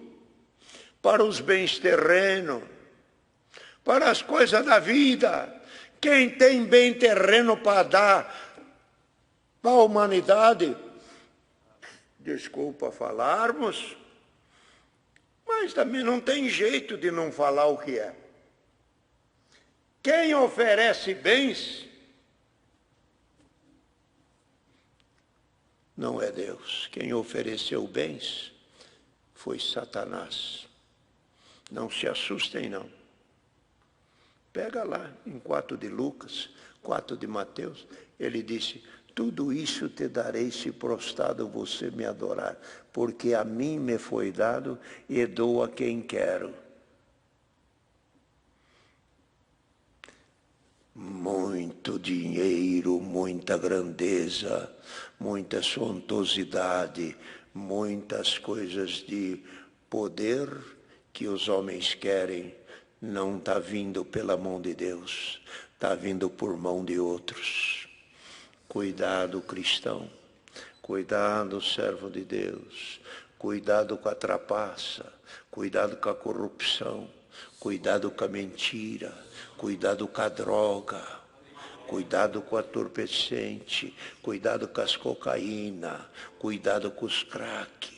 Speaker 2: para os bens terrenos, para as coisas da vida. Quem tem bem terreno para dar para a humanidade, desculpa falarmos, mas também não tem jeito de não falar o que é. Quem oferece bens não é Deus. Quem ofereceu bens foi Satanás. Não se assustem, não. Pega lá em 4 de Lucas, 4 de Mateus, ele disse, tudo isso te darei se prostrado você me adorar, porque a mim me foi dado e dou a quem quero. Muito dinheiro, muita grandeza, muita suntuosidade, muitas coisas de poder que os homens querem, não está vindo pela mão de Deus, está vindo por mão de outros. Cuidado, cristão, cuidado, servo de Deus, cuidado com a trapaça, cuidado com a corrupção, cuidado com a mentira, cuidado com a droga, cuidado com a entorpecente, cuidado com as cocaína, cuidado com os crack.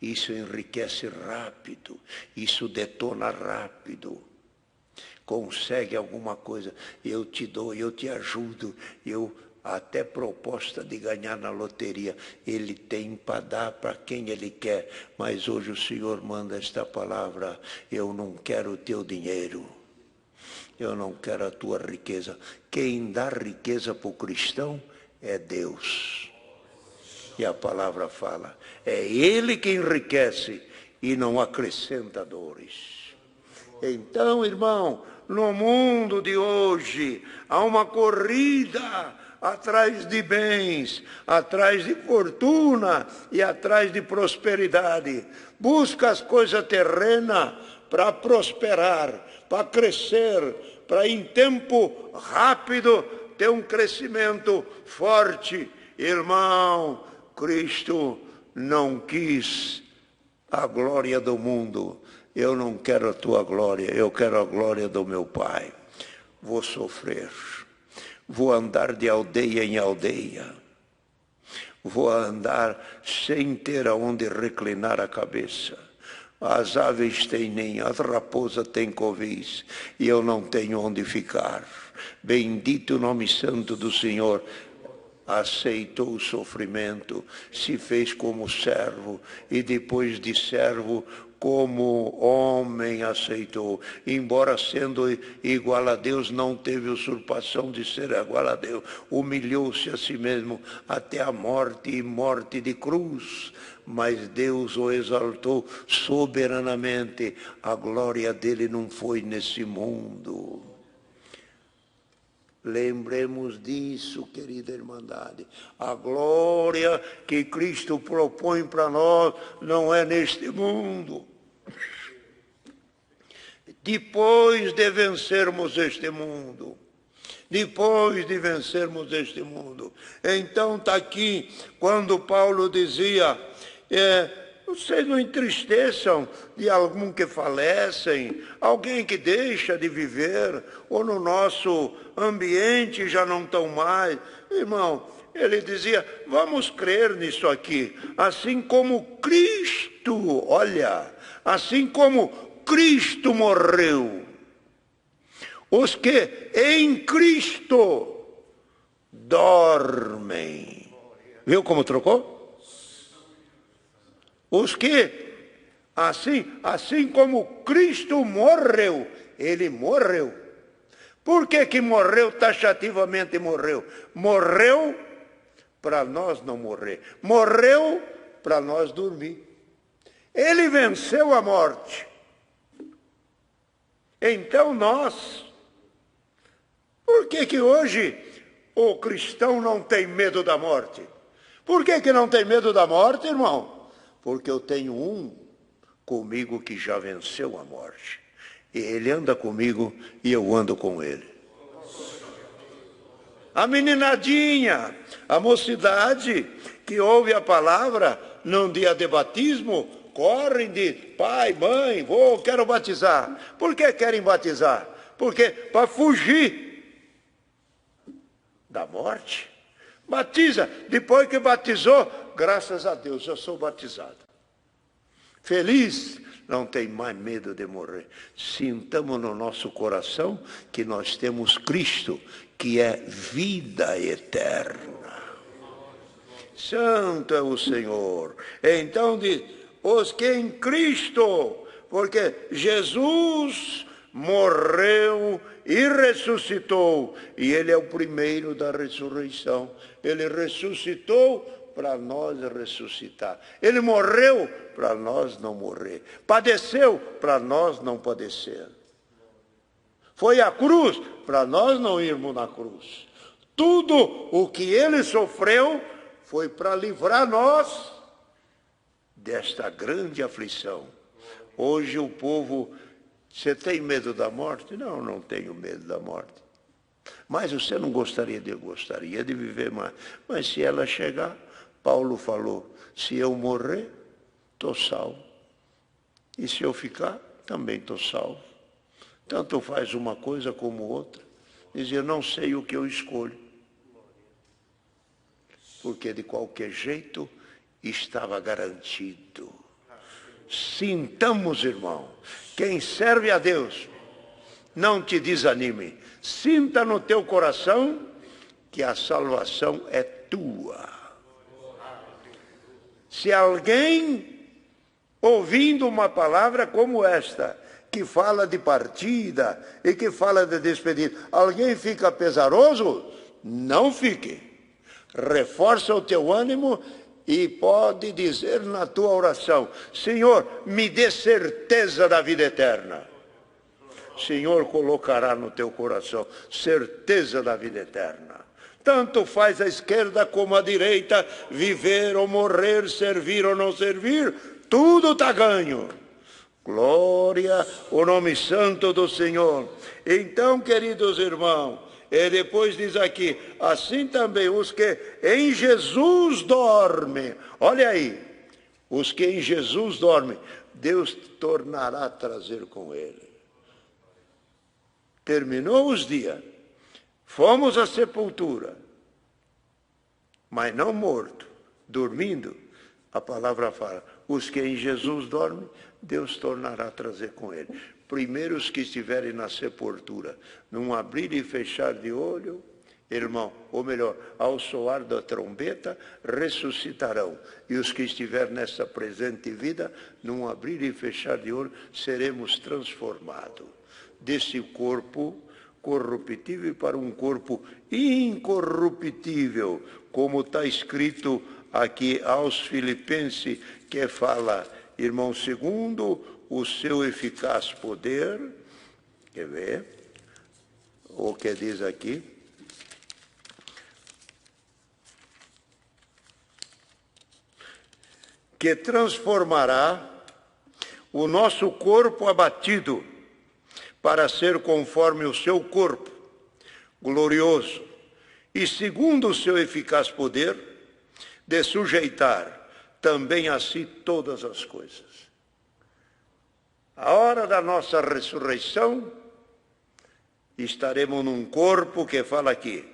Speaker 2: Isso enriquece rápido, isso detona rápido. Consegue alguma coisa, eu te dou, eu te ajudo, até proposta de ganhar na loteria. Ele tem para dar para quem ele quer. Mas hoje o Senhor manda esta palavra: eu não quero o teu dinheiro. Eu não quero a tua riqueza. Quem dá riqueza para o cristão é Deus. E a palavra fala, é Ele que enriquece e não acrescenta dores. Então, irmão, no mundo de hoje, há uma corrida atrás de bens, atrás de fortuna e atrás de prosperidade. Busca as coisas terrenas para prosperar, para crescer, para em tempo rápido ter um crescimento forte. Irmão, Cristo não quis a glória do mundo. Eu não quero a tua glória, eu quero a glória do meu Pai. Vou sofrer, vou andar de aldeia em aldeia, vou andar sem ter aonde reclinar a cabeça. As aves têm ninho, as raposas têm covis, e eu não tenho onde ficar. Bendito o nome santo do Senhor. Aceitou o sofrimento, se fez como servo, e depois de servo, como homem aceitou. Embora sendo igual a Deus, não teve usurpação de ser igual a Deus. Humilhou-se a si mesmo até a morte, e morte de cruz. Mas Deus o exaltou soberanamente. A glória dele não foi nesse mundo. Lembremos disso, querida irmandade. A glória que Cristo propõe para nós não é neste mundo. Depois de vencermos este mundo, então está aqui quando Paulo dizia, vocês não entristeçam de algum que falecem, alguém que deixa de viver, ou no nosso ambiente já não estão mais. Irmão, ele dizia, vamos crer nisso aqui. Assim como Cristo, olha, assim como Cristo morreu, os que em Cristo dormem. Viu como trocou? Os que, assim como Cristo morreu, ele morreu. Por que morreu taxativamente? Morreu para nós não morrer. Morreu para nós dormir. Ele venceu a morte. Então nós, por que hoje o cristão não tem medo da morte? Por que não tem medo da morte, irmão? Porque eu tenho um comigo que já venceu a morte. E ele anda comigo e eu ando com ele. A meninadinha, a mocidade que ouve a palavra num dia de batismo, correm de pai, mãe, vou, quero batizar. Por que querem batizar? Porque para fugir da morte. Batiza, depois que batizou, graças a Deus, eu sou batizado. Feliz, não tem mais medo de morrer. Sintamos no nosso coração que nós temos Cristo, que é vida eterna. Santo é o Senhor. Então diz, os que em Cristo, porque Jesus morreu e ressuscitou, e ele é o primeiro da ressurreição. Ele ressuscitou para nós ressuscitar. Ele morreu para nós não morrer. Padeceu para nós não padecer. Foi à cruz para nós não irmos na cruz. Tudo o que ele sofreu foi para livrar nós desta grande aflição. Hoje o povo, você tem medo da morte? Não, não tenho medo da morte. Mas você não gostaria de viver mais. Mas se ela chegar, Paulo falou, se eu morrer, estou salvo. E se eu ficar, também estou salvo. Tanto faz uma coisa como outra. Dizia, não sei o que eu escolho. Porque de qualquer jeito estava garantido. Sintamos, irmão, quem serve a Deus, não te desanime. Sinta no teu coração que a salvação é tua. Se alguém, ouvindo uma palavra como esta, que fala de partida e que fala de despedida, alguém fica pesaroso? Não fique. Reforça o teu ânimo e pode dizer na tua oração: Senhor, me dê certeza da vida eterna. Senhor colocará no teu coração certeza da vida eterna. Tanto faz a esquerda como a direita, viver ou morrer, servir ou não servir, tudo está ganho. Glória ao nome santo do Senhor. Então, queridos irmãos, e depois diz aqui, assim também os que em Jesus dormem. Olha aí, os que em Jesus dormem, Deus tornará a trazer com ele. Terminou os dias, fomos à sepultura, mas não morto, dormindo. A palavra fala, os que em Jesus dormem, Deus tornará a trazer com ele. Primeiro os que estiverem na sepultura, num abrir e fechar de olho, irmão, ou melhor, ao soar da trombeta, ressuscitarão. E os que estiverem nessa presente vida, num abrir e fechar de olho, seremos transformados desse corpo corruptível para um corpo incorruptível, como está escrito aqui aos Filipenses, que fala, irmão, segundo o seu eficaz poder, quer ver, o que diz aqui, que transformará o nosso corpo abatido para ser conforme o seu corpo glorioso, e segundo o seu eficaz poder, de sujeitar também a si todas as coisas. A hora da nossa ressurreição, estaremos num corpo que fala aqui,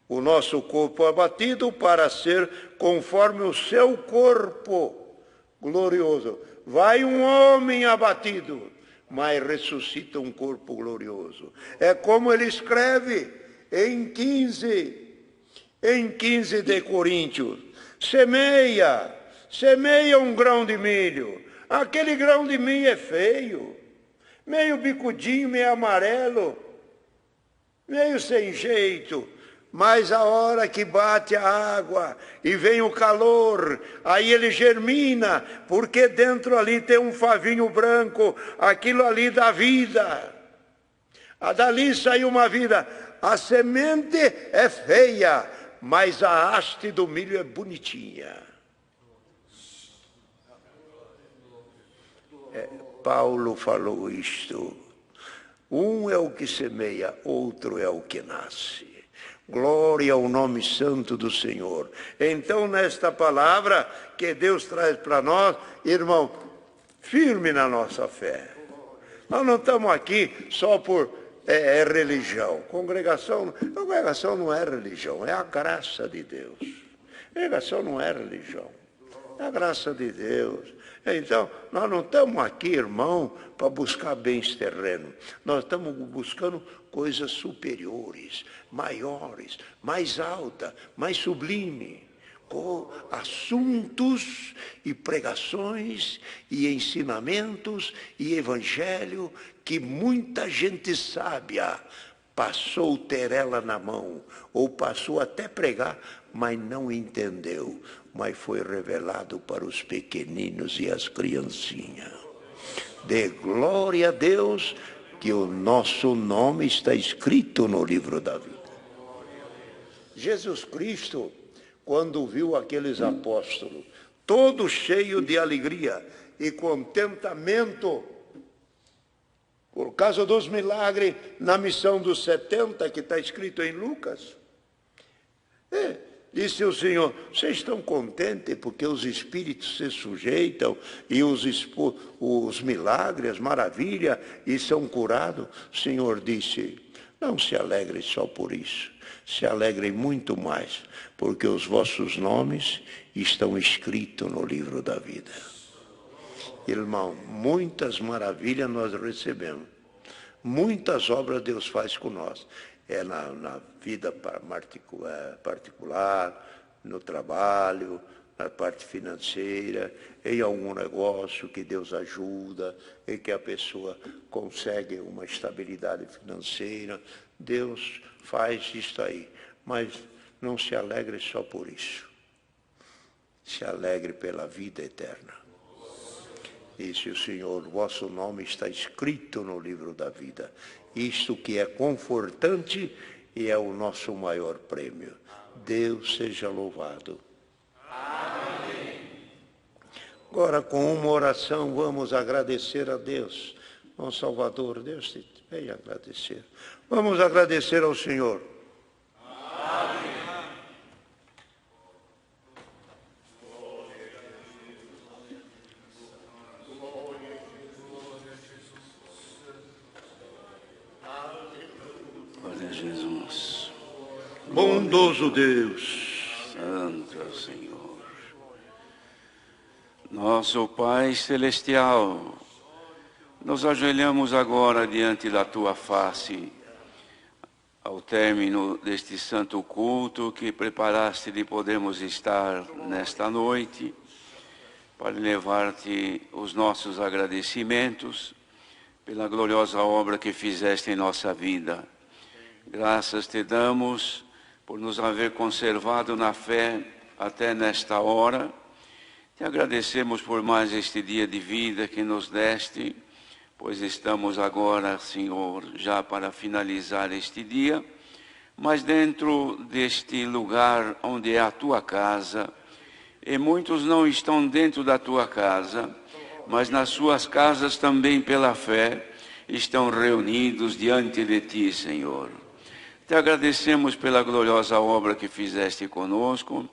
Speaker 2: o nosso corpo abatido para ser conforme o seu corpo glorioso. Vai um homem abatido, mas ressuscita um corpo glorioso. É como ele escreve em 15 de Coríntios, semeia um grão de milho. Aquele grão de milho é feio, meio bicudinho, meio amarelo, meio sem jeito. Mas a hora que bate a água e vem o calor, aí ele germina, porque dentro ali tem um favinho branco, aquilo ali dá vida. Dali saiu uma vida. A semente é feia, mas a haste do milho é bonitinha. Paulo falou isto. Um é o que semeia, outro é o que nasce. Glória ao nome santo do Senhor. Então, nesta palavra que Deus traz para nós, irmão, firme na nossa fé. Nós não estamos aqui só por religião. Congregação não é religião, é a graça de Deus. Congregação não é religião, é a graça de Deus. Então, nós não estamos aqui, irmão, para buscar bens terrenos. Nós estamos buscando coisas superiores, maiores, mais altas, mais sublimes. Com assuntos e pregações e ensinamentos e evangelho que muita gente sábia passou ter ela na mão, ou passou até pregar, mas não entendeu. Mas foi revelado para os pequeninos e as criancinhas. Dê glória a Deus que o nosso nome está escrito no livro da vida. Jesus Cristo, quando viu aqueles apóstolos, todos cheios de alegria e contentamento, por causa dos milagres na missão dos 70, que está escrito em Lucas, disse o Senhor, vocês estão contentes porque os espíritos se sujeitam e os milagres, as maravilhas, e são curados? O Senhor disse, não se alegrem só por isso, se alegrem muito mais, porque os vossos nomes estão escritos no livro da vida. Irmão, muitas maravilhas nós recebemos, muitas obras Deus faz com nós, na vida particular, no trabalho, na parte financeira, em algum negócio que Deus ajuda, em que a pessoa consegue uma estabilidade financeira. Deus faz isso aí, mas não se alegre só por isso. Se alegre pela vida eterna. Disse o Senhor, vosso nome está escrito no livro da vida. Isto que é confortante e é o nosso maior prêmio. Deus seja louvado. Amém. Agora, com uma oração, vamos agradecer a Deus. Nosso Salvador, Deus te vem agradecer. Vamos agradecer ao Senhor. Amém.
Speaker 3: Jesus.
Speaker 2: Bondoso Deus.
Speaker 3: Santo é o Senhor. Nosso Pai Celestial, nos ajoelhamos agora diante da Tua face, ao término deste santo culto que preparaste de podermos estar nesta noite, para levar-te os nossos agradecimentos pela gloriosa obra que fizeste em nossa vida. Graças te damos por nos haver conservado na fé até nesta hora. Te agradecemos por mais este dia de vida que nos deste, pois estamos agora, Senhor, já para finalizar este dia, mas dentro deste lugar onde é a Tua casa, e muitos não estão dentro da Tua casa, mas nas suas casas também pela fé, estão reunidos diante de Ti, Senhor. Te agradecemos pela gloriosa obra que fizeste conosco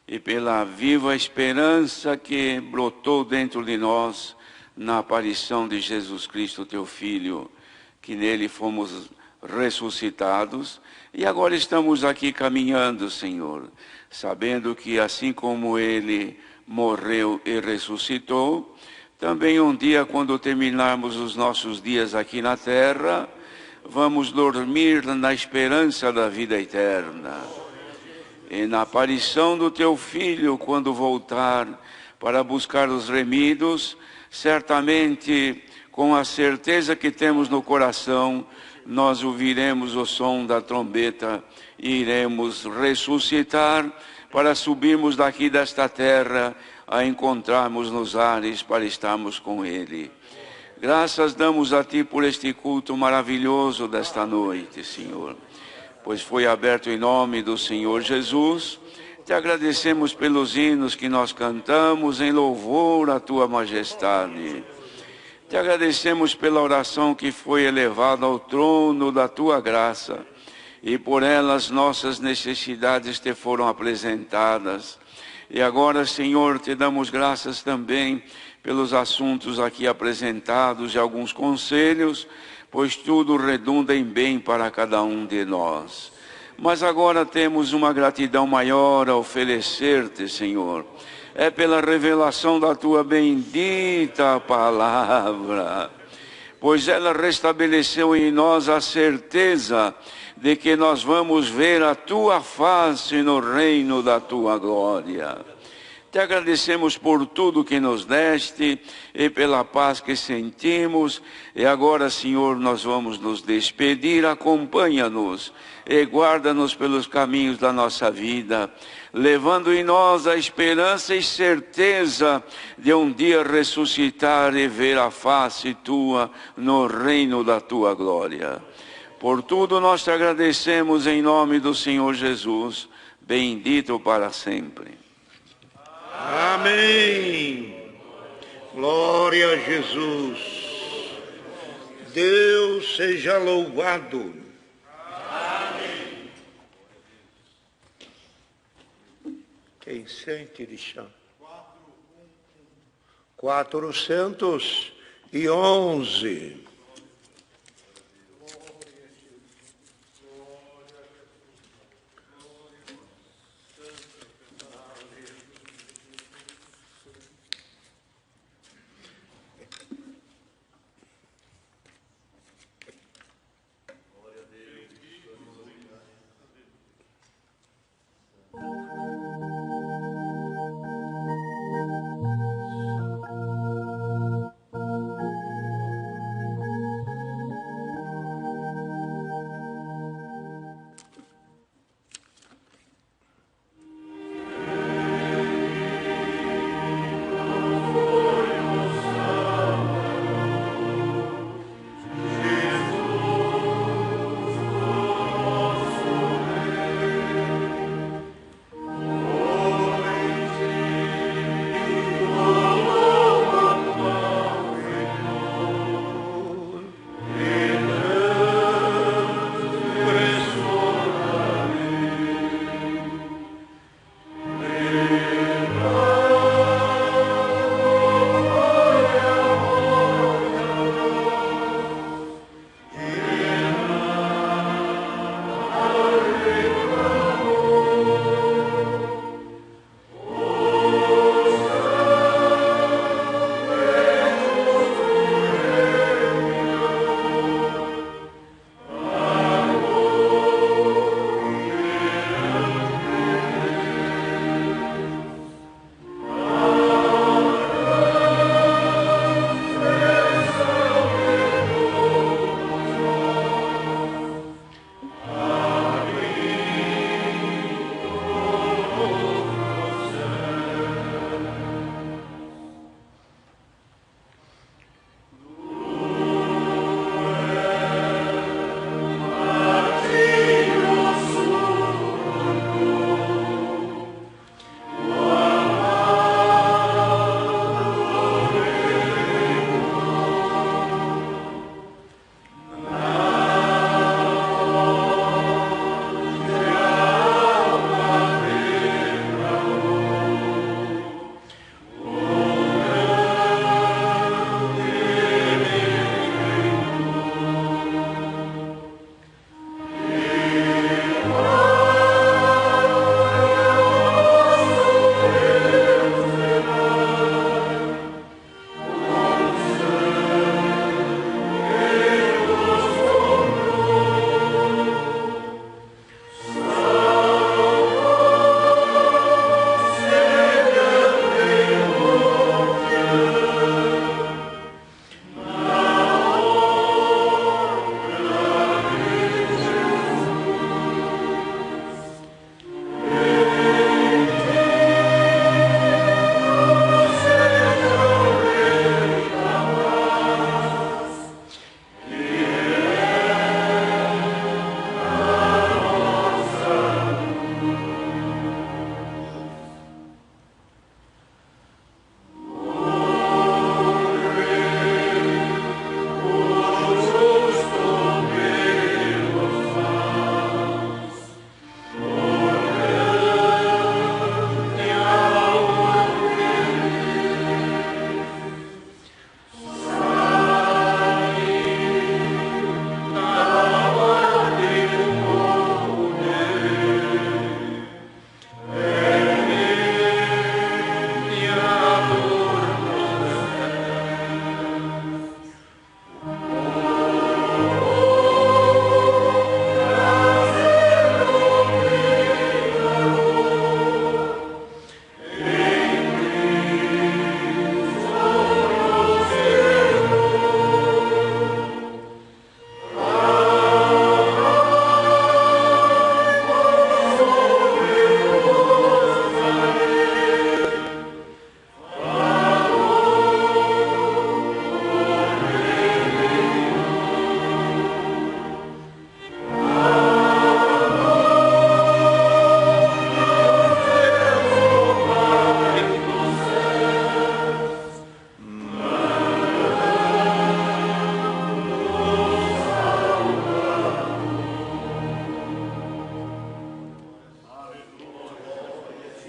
Speaker 3: e pela viva esperança que brotou dentro de nós na aparição de Jesus Cristo, Teu Filho, que nele fomos ressuscitados e agora estamos aqui caminhando, Senhor, sabendo que assim como Ele morreu e ressuscitou, também um dia, quando terminarmos os nossos dias aqui na terra, vamos dormir na esperança da vida eterna. E na aparição do Teu Filho, quando voltar para buscar os remidos, certamente, com a certeza que temos no coração, nós ouviremos o som da trombeta e iremos ressuscitar para subirmos daqui desta terra a encontrarmos nos ares para estarmos com Ele. Graças damos a Ti por este culto maravilhoso desta noite, Senhor, pois foi aberto em nome do Senhor Jesus. Te agradecemos pelos hinos que nós cantamos em louvor à Tua majestade. Te agradecemos pela oração que foi elevada ao trono da Tua graça e por elas nossas necessidades Te foram apresentadas. E agora, Senhor, Te damos graças também pelos assuntos aqui apresentados e alguns conselhos, pois tudo redunda em bem para cada um de nós. Mas agora temos uma gratidão maior a oferecer-te, Senhor. É pela revelação da Tua bendita palavra, pois ela restabeleceu em nós a certeza de que nós vamos ver a Tua face no reino da Tua glória. Te agradecemos por tudo que nos deste e pela paz que sentimos. E agora, Senhor, nós vamos nos despedir. Acompanha-nos e guarda-nos pelos caminhos da nossa vida, levando em nós a esperança e certeza de um dia ressuscitar e ver a face Tua no reino da Tua glória. Por tudo nós te agradecemos em nome do Senhor Jesus, bendito para sempre.
Speaker 2: Amém. Glória a Jesus. Deus seja louvado. Amém. Quem sente de chão? 411.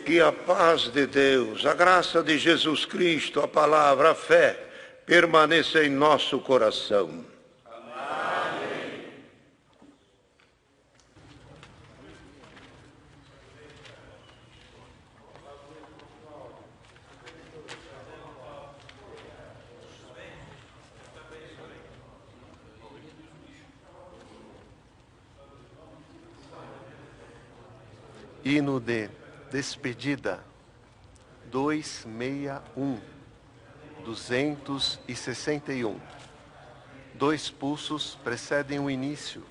Speaker 2: Que a paz de Deus, a graça de Jesus Cristo, a palavra, a fé, permaneça em nosso coração.
Speaker 4: Amém.
Speaker 5: Hino de despedida 261, 261. 2 pulsos precedem o início.